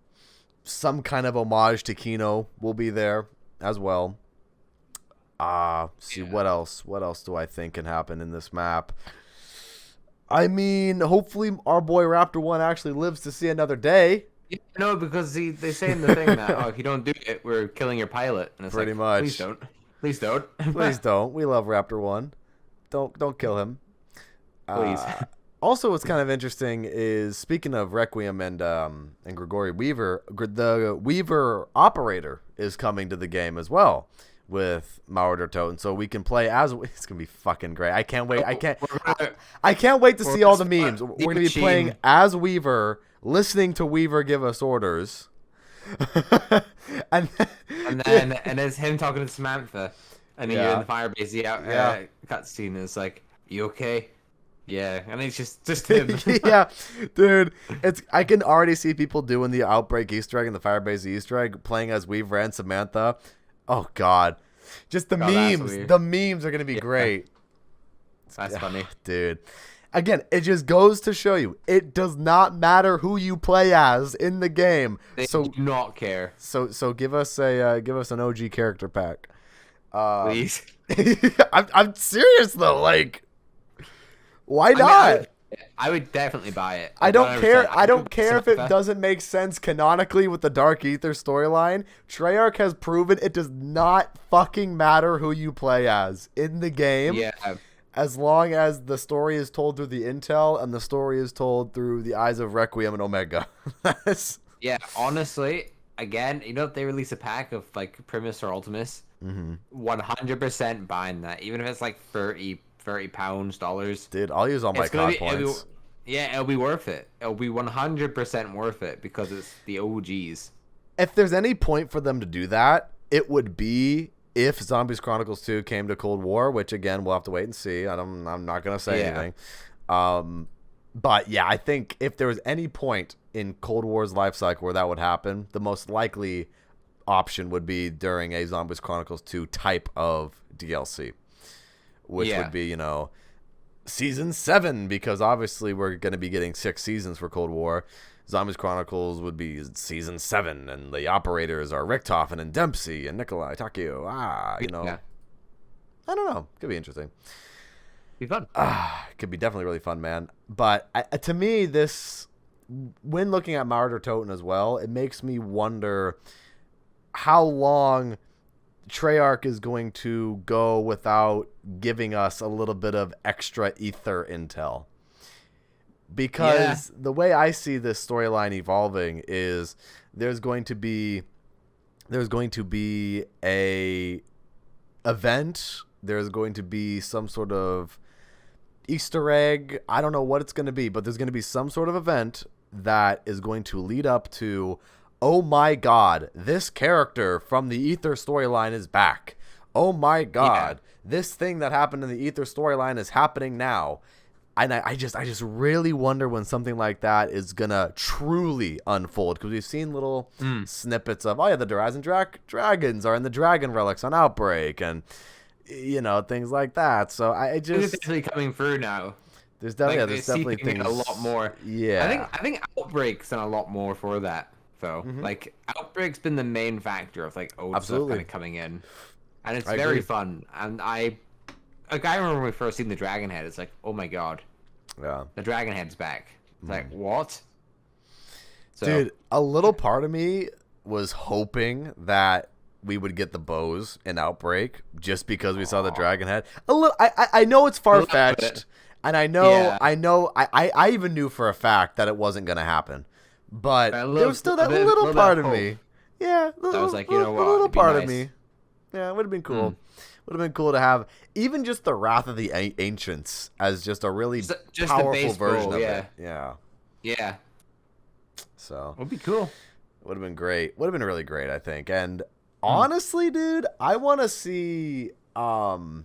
kind of homage to Kino will be there as well. What else? What else do I think can happen in this map? I mean, hopefully our boy Raptor 1 actually lives to see another day. No, because they say in the thing that if you don't do it, we're killing your pilot. And it's pretty much. Please don't. Please don't. Please don't. We love Raptor 1. Don't kill him. Please. Also, what's kind of interesting is, speaking of Requiem and Grigori Weaver, the Weaver operator is coming to the game as well with Mauer Der Toten, so we can play as. It's gonna be fucking great. I can't wait. I can't wait to see all the memes. We're gonna be playing as Weaver, listening to Weaver give us orders. and then it's him talking to Samantha, and then you're in the firebase cutscene, and it's like, you okay? Yeah, and it's just him. Yeah, dude, I can already see people doing the Outbreak Easter egg and the Firebase Easter egg, playing as Weaver and Samantha. Oh God, just the memes. The memes are gonna be great. That's funny, dude. Again, it just goes to show you, it does not matter who you play as in the game. They do not care. So give us an OG character pack, please. I'm serious though. Like, why not? I would definitely buy it. I Like, don't care. 100%. I don't care if it Samantha. doesn't make sense canonically with the Dark Aether storyline. Treyarch has proven it does not fucking matter who you play as in the game, Yeah. as long as the story is told through the intel and the story is told through the eyes of Requiem and Omega. That's- Yeah, honestly, again, you know, if they release a pack of like Primus or Ultimus, 100% buying that, even if it's like 30 pounds, dollars. Dude, I'll use all my It's gonna COD points. yeah, it'll be worth it. It'll be 100% worth it because it's the OGs. If there's any point for them to do that, it would be if Zombies Chronicles 2 came to Cold War, which again we'll have to wait and see. I'm not gonna say anything. But yeah, I think if there was any point in Cold War's life cycle where that would happen, the most likely option would be during a Zombies Chronicles 2 type of DLC, which would be, Season 7, because obviously we're going to be getting 6 seasons for Cold War. Zombies Chronicles would be Season 7, and the operators are Richtofen and Dempsey and Nikolai Takio. Yeah. I don't know. Could be interesting. Be fun. Could be definitely really fun, man. But to me, this, when looking at Mauer Der Toten as well, it makes me wonder how long Treyarch is going to go without giving us a little bit of extra ether intel. Because the way I see this storyline evolving is there's going to be a event, there's going to be some sort of Easter egg. I don't know what it's going to be, but there's going to be some sort of event that is going to lead up to, oh my god, this character from the Ether storyline is back. Oh my god, this thing that happened in the Ether storyline is happening now. And I just really wonder when something like that is gonna truly unfold, because we've seen little snippets of, oh yeah, the Horizon dragons are in the dragon relics on Outbreak, and things like that. So I just, It's definitely coming through now. there's definitely things a lot more. Yeah, I think Outbreak's done a lot more for that. So like Outbreak's been the main factor of like old stuff kind of coming in, and it's very fun. And I remember when we first seen the Dragon Head. It's like, oh my god, the Dragon Head's back. It's like, what? So, dude, a little part of me was hoping that we would get the bows in Outbreak just because we saw the Dragon Head. A little, I know it's far fetched, and I even knew for a fact that it wasn't gonna happen. But there was still that little part of me. Yeah, I was like, you know what? A little part of me. Yeah, it would have been cool. Would have been cool to have even just the Wrath of the Ancients as just a really just powerful version of it. Yeah. Yeah. So it would be cool. Would have been great. Would have been really great, I think. And honestly, dude, I want to see some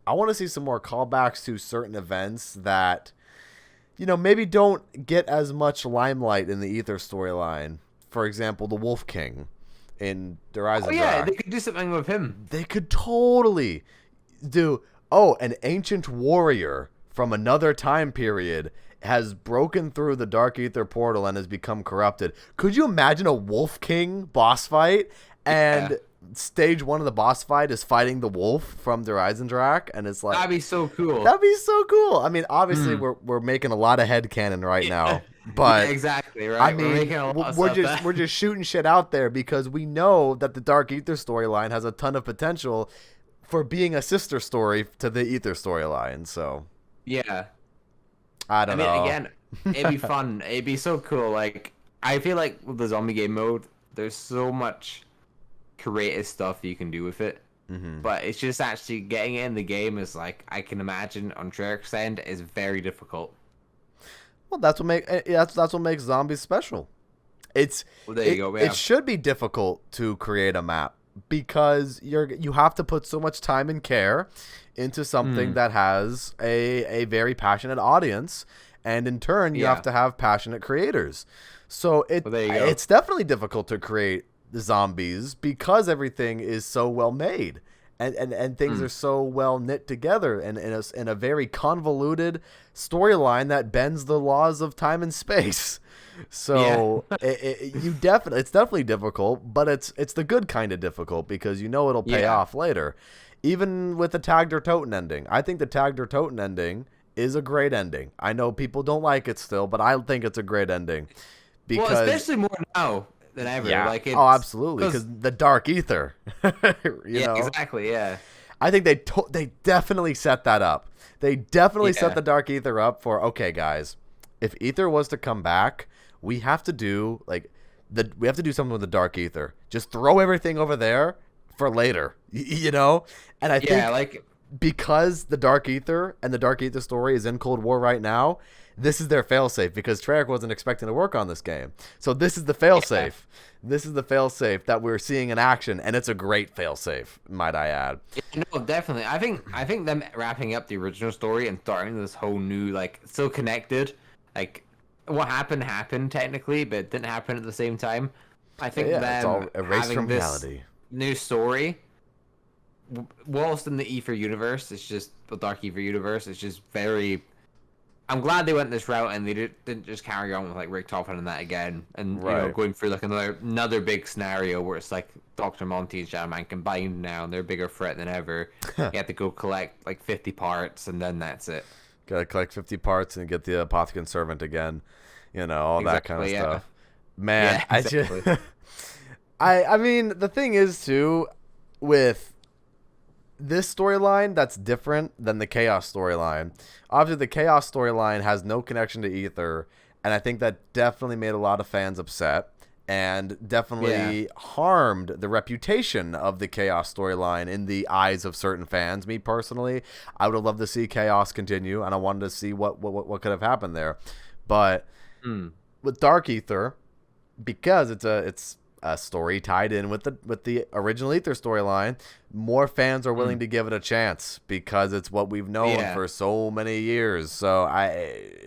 more callbacks to certain events that maybe don't get as much limelight in the Ether storyline. For example, the Wolf King in Horizon. Oh yeah, they could do something with him. They could totally do. Oh, an ancient warrior from another time period has broken through the Dark Aether portal and has become corrupted. Could you imagine a Wolf King boss fight? And stage 1 of the boss fight is fighting the wolf from Horizon Drac, and it's like, that'd be so cool. That'd be so cool. I mean, obviously we're making a lot of headcanon right now, but exactly right. I mean, we're just shooting shit out there because we know that the Dark Aether storyline has a ton of potential for being a sister story to the Ether storyline. So I don't know. Again, it'd be fun. It'd be so cool. Like, I feel like with the zombie game mode, there's so much creative stuff you can do with it. But it's just actually getting it in the game is, like, I can imagine on Treyarch's end is very difficult. Well, that's what makes zombies special. There you go. Yeah. It should be difficult to create a map because you have to put so much time and care into something that has a very passionate audience, and in turn you have to have passionate creators. So it's definitely difficult to create zombies because everything is so well made and things are so well knit together and in a very convoluted storyline that bends the laws of time and space. So it's definitely difficult, but it's the good kind of difficult because it'll pay off later. Even with the Tag Der Toten ending, I think the Tag Der Toten ending is a great ending. I know people don't like it still, but I think it's a great ending. Well, Because, especially more now than ever. yeah. Like it's, Oh, absolutely. Because the Dark Aether, you yeah, know? exactly, yeah. I think they definitely set that up. They definitely set Yeah. the Dark Aether up for, okay, guys, if Aether was to come back, we have to do we have to do something with the Dark Aether. Just throw everything over there for later, you know? And I think like because the Dark Aether and the Dark Aether story is in Cold War right now, this is their failsafe because Treyarch wasn't expecting to work on this game. So this is the failsafe. Yeah. This is the failsafe that we're seeing in action, and it's a great failsafe, might I add. Yeah, no, definitely. I think them wrapping up the original story and starting this whole new, like, so connected, like, what happened technically, but it didn't happen at the same time. I think them it's all erased from reality. New story, whilst in the Aether universe, it's just the Dark Aether universe. It's just very. I'm glad they went this route and they didn't just carry on with like Rick Toffin and that again, and you know, going through like another big scenario where it's like Dr. Monty and Shadow Man combined now and they're a bigger threat than ever. You have to go collect like 50 parts and then that's it. Gotta collect 50 parts and get the Apothecon Servant again, you know, all that kind of stuff. Man, yeah, exactly. I mean, the thing is too, with this storyline that's different than the Chaos storyline. Obviously, the Chaos storyline has no connection to Aether, and I think that definitely made a lot of fans upset and definitely harmed the reputation of the Chaos storyline in the eyes of certain fans. Me personally, I would have loved to see Chaos continue, and I wanted to see what could have happened there. But with Dark Aether, because it's a story tied in with the original Aether storyline, more fans are willing to give it a chance because it's what we've known for so many years. So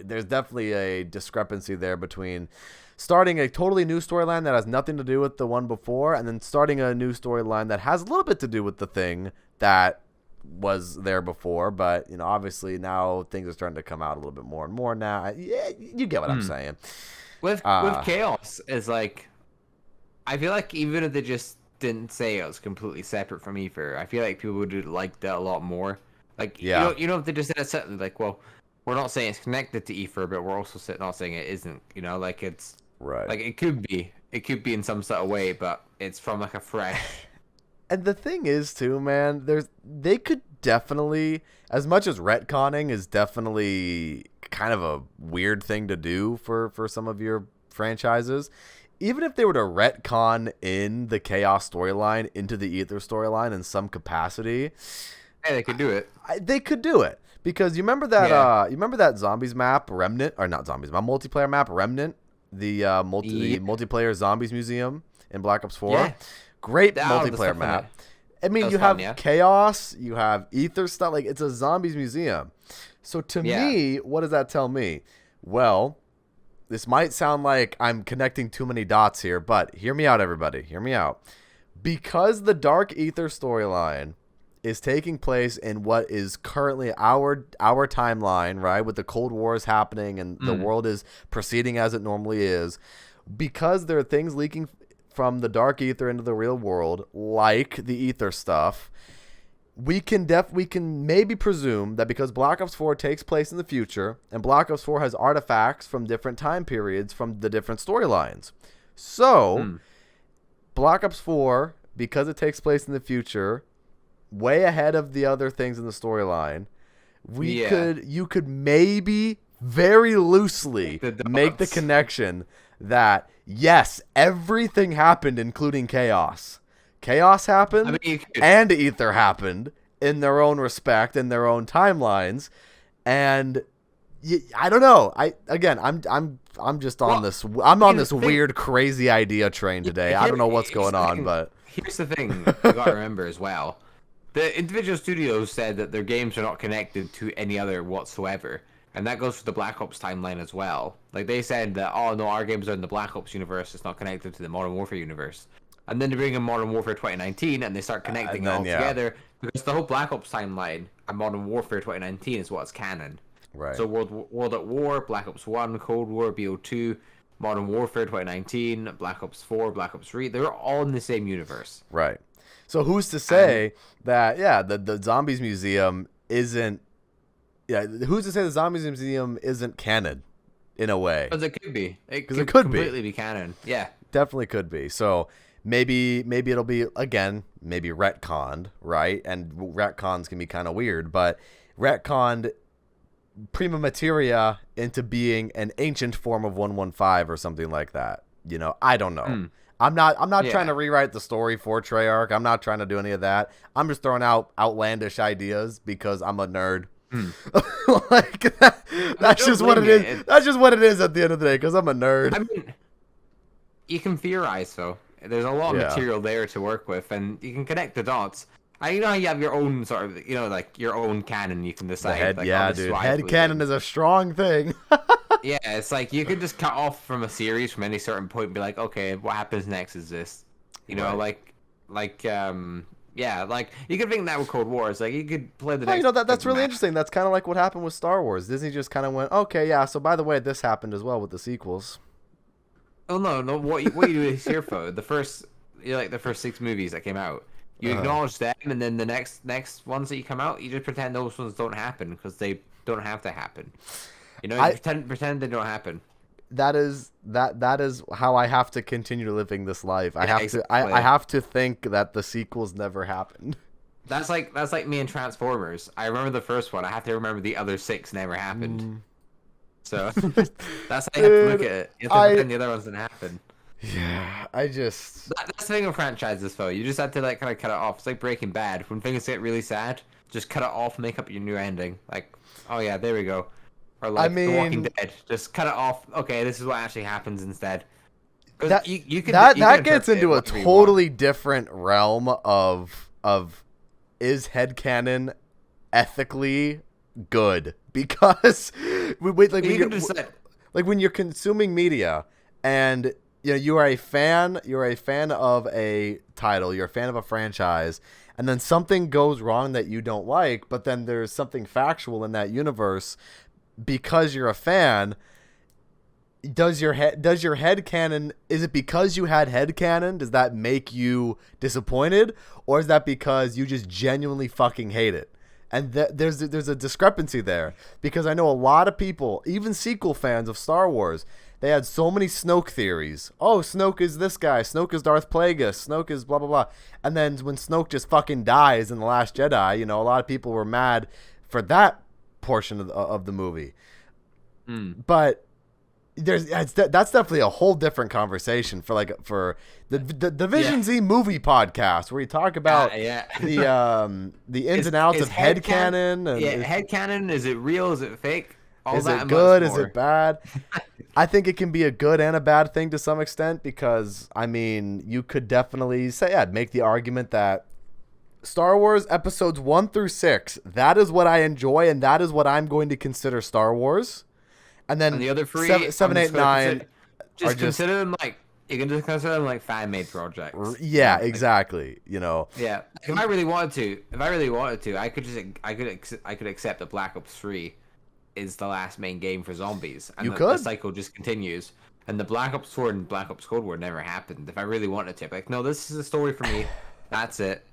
there's definitely a discrepancy there between starting a totally new storyline that has nothing to do with the one before and then starting a new storyline that has a little bit to do with the thing that was there before. But, you know, obviously now things are starting to come out a little bit more and more now. Yeah, you get what I'm saying. With Chaos is like, I feel like even if they just didn't say it was completely separate from Aether, I feel like people would have liked that a lot more. Like, you know, if they just said something like, well, we're not saying it's connected to Aether, but we're also not saying it isn't. You know, like it's like it could be in some sort of way, but it's from like a fresh. And the thing is, too, man, they could definitely, as much as retconning is definitely kind of a weird thing to do for some of your franchises. Even if they were to retcon in the Chaos storyline into the Aether storyline in some capacity, they could do it. They could do it because you remember that you remember that zombies map Remnant, or not zombies, my multiplayer map Remnant, the multiplayer zombies museum in Black Ops 4. Yeah. Great multiplayer map. I mean, you have Chaos, you have Aether stuff, like it's a zombies museum. So to me, what does that tell me? Well, this might sound like I'm connecting too many dots here, but hear me out, everybody. Hear me out. Because the Dark Aether storyline is taking place in what is currently our timeline, right, with the Cold Wars happening and the world is proceeding as it normally is, because there are things leaking from the Dark Aether into the real world, like the Aether stuff, we can maybe presume that because Black Ops 4 takes place in the future and Black Ops 4 has artifacts from different time periods from the different storylines. So, Black Ops 4, because it takes place in the future, way ahead of the other things in the storyline, you could maybe very loosely make the connection that yes, everything happened including Chaos. Chaos happened and Aether happened in their own respect, in their own timelines, and I don't know. I'm just on this. I'm on this weird, crazy idea train today. I don't know what's going on, but here's the thing you got to remember as well: the individual studios said that their games are not connected to any other whatsoever, and that goes for the Black Ops timeline as well. Like they said that, oh no, our games are in the Black Ops universe; it's not connected to the Modern Warfare universe. And then they bring in Modern Warfare 2019 and they start connecting it all together because the whole Black Ops timeline and Modern Warfare 2019 is what's canon. Right. So World at War, Black Ops 1, Cold War, BO2, Modern Warfare 2019, Black Ops 4, Black Ops 3, they're all in the same universe. Right. So who's to say that, the Zombies Museum isn't Yeah, who's to say the Zombies Museum isn't canon in a way? Because it could be. It 'Cause could it could completely be canon. Yeah. Definitely could be. So maybe it'll be, again, maybe retconned, right? And retcons can be kind of weird, but retconned prima materia into being an ancient form of 115 or something like that. You know, I don't know. I'm not trying to rewrite the story for Treyarch. I'm not trying to do any of that. I'm just throwing out outlandish ideas because I'm a nerd. Like that's just what it is. That's just what it is at the end of the day, because I'm a nerd. I mean, you can theorize, though. There's a lot of material there to work with, and you can connect the dots. You know how you have your own sort of, you know, like your own canon. You can decide. Head canon is a strong thing. Yeah, it's like you could just cut off from a series from any certain point and be like, okay, what happens next is this. You know, like you could think that with Cold War. It's like you could play the next. You know, that's really interesting. That's kind of like what happened with Star Wars. Disney just kind of went, okay, yeah. So by the way, this happened as well with the sequels. Oh no! What you do is here for the first 6 movies that came out. You acknowledge them, and then the next ones that you come out, you just pretend those ones don't happen because they don't have to happen. You know, pretend they don't happen. That is how I have to continue living this life. I have to think that the sequels never happened. That's like me and Transformers. I remember the first one. I have to remember the other 6 never happened. So that's how you have to look at it. You have to pretend the other ones didn't happen. Yeah, that's the thing with franchises, though. You just have to like kind of cut it off. It's like Breaking Bad. When things get really sad, just cut it off, make up your new ending. Like, oh yeah, there we go. Or like The Walking Dead. Just cut it off. Okay, this is what actually happens instead. That gets into a totally different realm of is headcanon ethically good? Because when you're consuming media and you know you're a fan of a title, you're a fan of a franchise, and then something goes wrong that you don't like, but then there's something factual in that universe because you're a fan. Does your headcanon, is it because you had headcanon? Does that make you disappointed, or is that because you just genuinely fucking hate it? And there's a discrepancy there, because I know a lot of people, even sequel fans of Star Wars, they had so many Snoke theories. Oh, Snoke is this guy. Snoke is Darth Plagueis. Snoke is blah, blah, blah. And then when Snoke just fucking dies in The Last Jedi, you know, a lot of people were mad for that portion of the movie. But that's definitely a whole different conversation for the Division Z movie podcast, where you talk about the ins and outs of headcanon. Headcanon, is it real? Is it fake? Is it good? Is it bad? I think it can be a good and a bad thing to some extent, because I mean, you could definitely make the argument that Star Wars episodes 1 through 6, that is what I enjoy, and that is what I'm going to consider Star Wars. And then the other 3, 7, 8, 9, consider them like, you can just consider them like fan-made projects. Yeah, exactly. You know. Yeah. If I really wanted to, I could accept that Black Ops 3 is the last main game for zombies, and the cycle just continues. And the Black Ops 4 and Black Ops Cold War never happened. If I really wanted to, like, no, this is a story for me. That's it.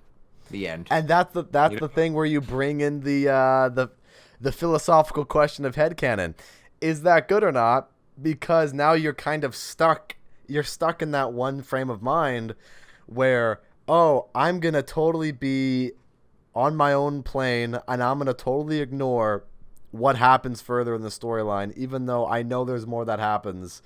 The end. And that's the thing where you bring in the philosophical question of headcanon. Is that good or not? Because now you're kind of stuck. You're stuck in that one frame of mind where, oh, I'm going to totally be on my own plane, and I'm going to totally ignore what happens further in the storyline, even though I know there's more that happens.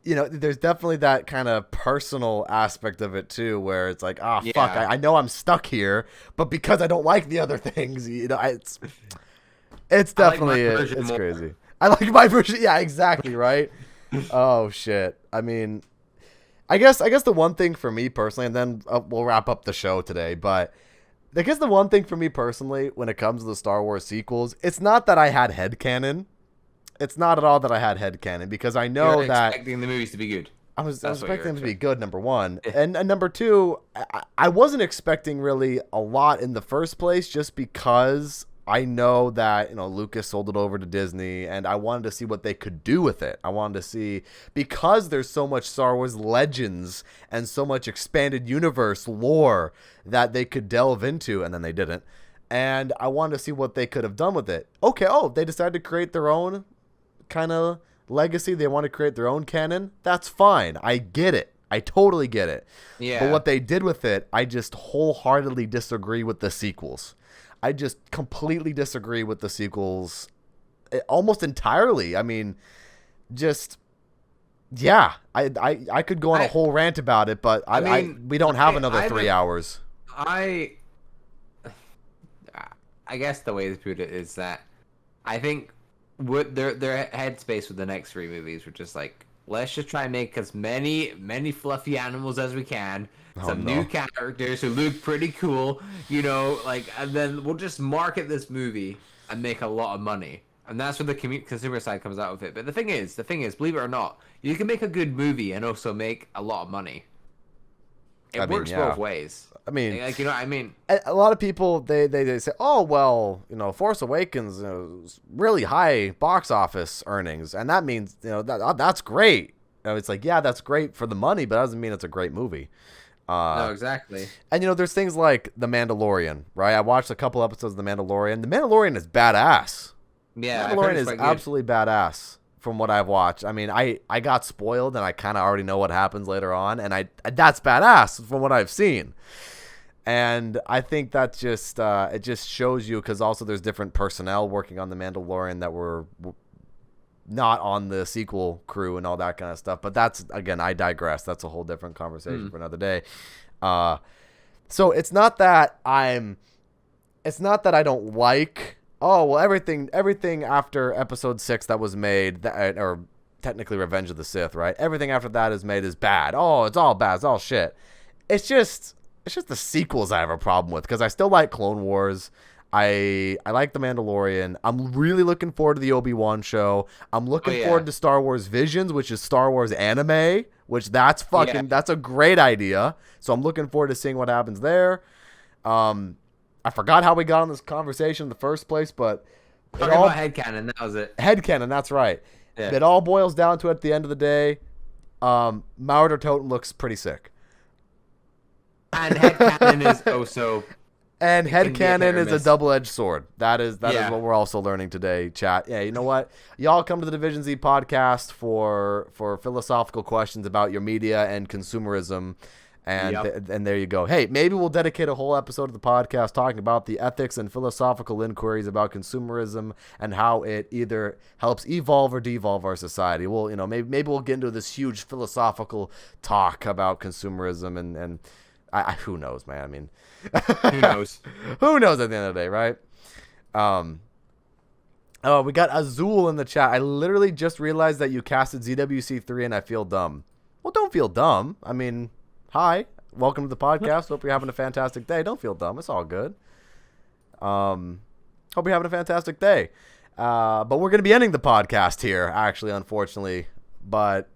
You know, there's definitely that kind of personal aspect of it too, where it's like, fuck, I know I'm stuck here, but because I don't like the other things, you know, it's definitely it's crazy. I like my version. Yeah, exactly. Right. Oh shit. I mean, I guess the one thing for me personally, and then we'll wrap up the show today, but I guess the one thing for me personally when it comes to the Star Wars sequels, it's not that I had headcanon. It's not at all that I had headcanon, because I know You're expecting the movies to be good. I was expecting them to be good, number one. And number two, I wasn't expecting really a lot in the first place, just because I know that, you know, Lucas sold it over to Disney, and I wanted to see what they could do with it. I wanted to see, because there's so much Star Wars legends and so much expanded universe lore that they could delve into, and then they didn't. and I wanted to see what they could have done with it. Okay, they decided to create their own kind of legacy. They want to create their own canon. That's fine. I get it. I totally get it. Yeah. But what they did with it, I just wholeheartedly disagree with the sequels. I just completely disagree with the sequels almost entirely. I mean, just, yeah. I could go on a whole rant about it, but we don't have another 3 hours. I guess the way to put it is that I think their headspace with the next 3 movies were just like, let's just try and make as many fluffy animals as we can. New characters who look pretty cool, and then we'll just market this movie and make a lot of money. And that's where the consumer side comes out of it. But the thing is, believe it or not, you can make a good movie and also make a lot of money. It works both ways. I mean, you know what I mean? A lot of people, they say, oh, well, Force Awakens, really high box office earnings. And that means, that's great. It's like, yeah, that's great for the money, but that doesn't mean it's a great movie. No, exactly. And, there's things like The Mandalorian, right? I watched a couple episodes of The Mandalorian. The Mandalorian is badass. Yeah, Mandalorian is absolutely badass from what I've watched. I mean, I got spoiled, and I kind of already know what happens later on, and that's badass from what I've seen. And I think that just it just shows you, because also there's different personnel working on The Mandalorian that were not on the sequel crew and all that kind of stuff. But that's, again, I digress. That's a whole different conversation for another day. So it's not that I don't like, everything after episode 6 that was made, or technically Revenge of the Sith, right? Everything after that is made is bad. Oh, it's all bad. It's all shit. It's just the sequels I have a problem with, because I still like Clone Wars. I like The Mandalorian. I'm really looking forward to the Obi-Wan show. I'm looking forward to Star Wars Visions, which is Star Wars anime, which that's a great idea. So I'm looking forward to seeing what happens there. I forgot how we got on this conversation in the first place, but talking about headcanon, that was it. Headcanon, that's right. Yeah. It all boils down to, at the end of the day, Mauer Der Toten looks pretty sick. And headcanon is also... And headcanon is a double-edged sword. That is what we're also learning today, chat. Yeah, you know what? Y'all come to the Division Z podcast for philosophical questions about your media and consumerism. And and there you go. Hey, maybe we'll dedicate a whole episode of the podcast talking about the ethics and philosophical inquiries about consumerism and how it either helps evolve or devolve our society. We'll, maybe we'll get into this huge philosophical talk about consumerism and who knows, man? I mean, who knows? Who knows at the end of the day, right? Oh, we got Azul in the chat. I literally just realized that you casted ZWC3 and I feel dumb. Well, don't feel dumb. I mean, hi, welcome to the podcast. Hope you're having a fantastic day. Don't feel dumb. It's all good. Hope you're having a fantastic day. But we're going to be ending the podcast here, actually, unfortunately. But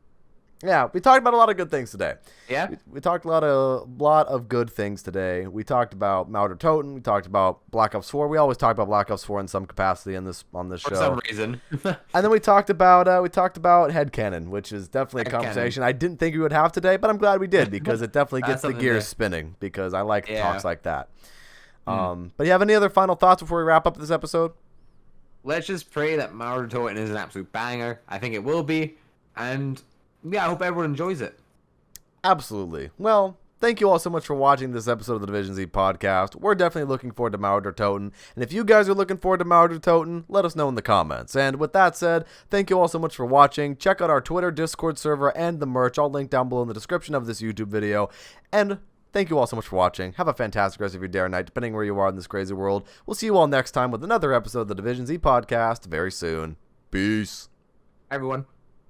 yeah, we talked about a lot of good things today. Yeah, we talked a lot of good things today. We talked about Mauer Der Toten. We talked about Black Ops 4. We always talk about Black Ops 4 in some capacity on this show for some reason. And then we talked about headcanon, which is definitely a conversation I didn't think we would have today, but I'm glad we did, because it definitely gets the gears spinning, because I like talks like that. But you have any other final thoughts before we wrap up this episode? Let's just pray that Mauer Der Toten is an absolute banger. I think it will be, and yeah, I hope everyone enjoys it. Absolutely. Well, thank you all so much for watching this episode of the Division Z podcast. We're definitely looking forward to Mauer Der Toten. And if you guys are looking forward to Mauer Der Toten, let us know in the comments. And with that said, thank you all so much for watching. Check out our Twitter, Discord server, and the merch. I'll link down below in the description of this YouTube video. And thank you all so much for watching. Have a fantastic rest of your day or night, depending where you are in this crazy world. We'll see you all next time with another episode of the Division Z podcast very soon. Peace. Everyone.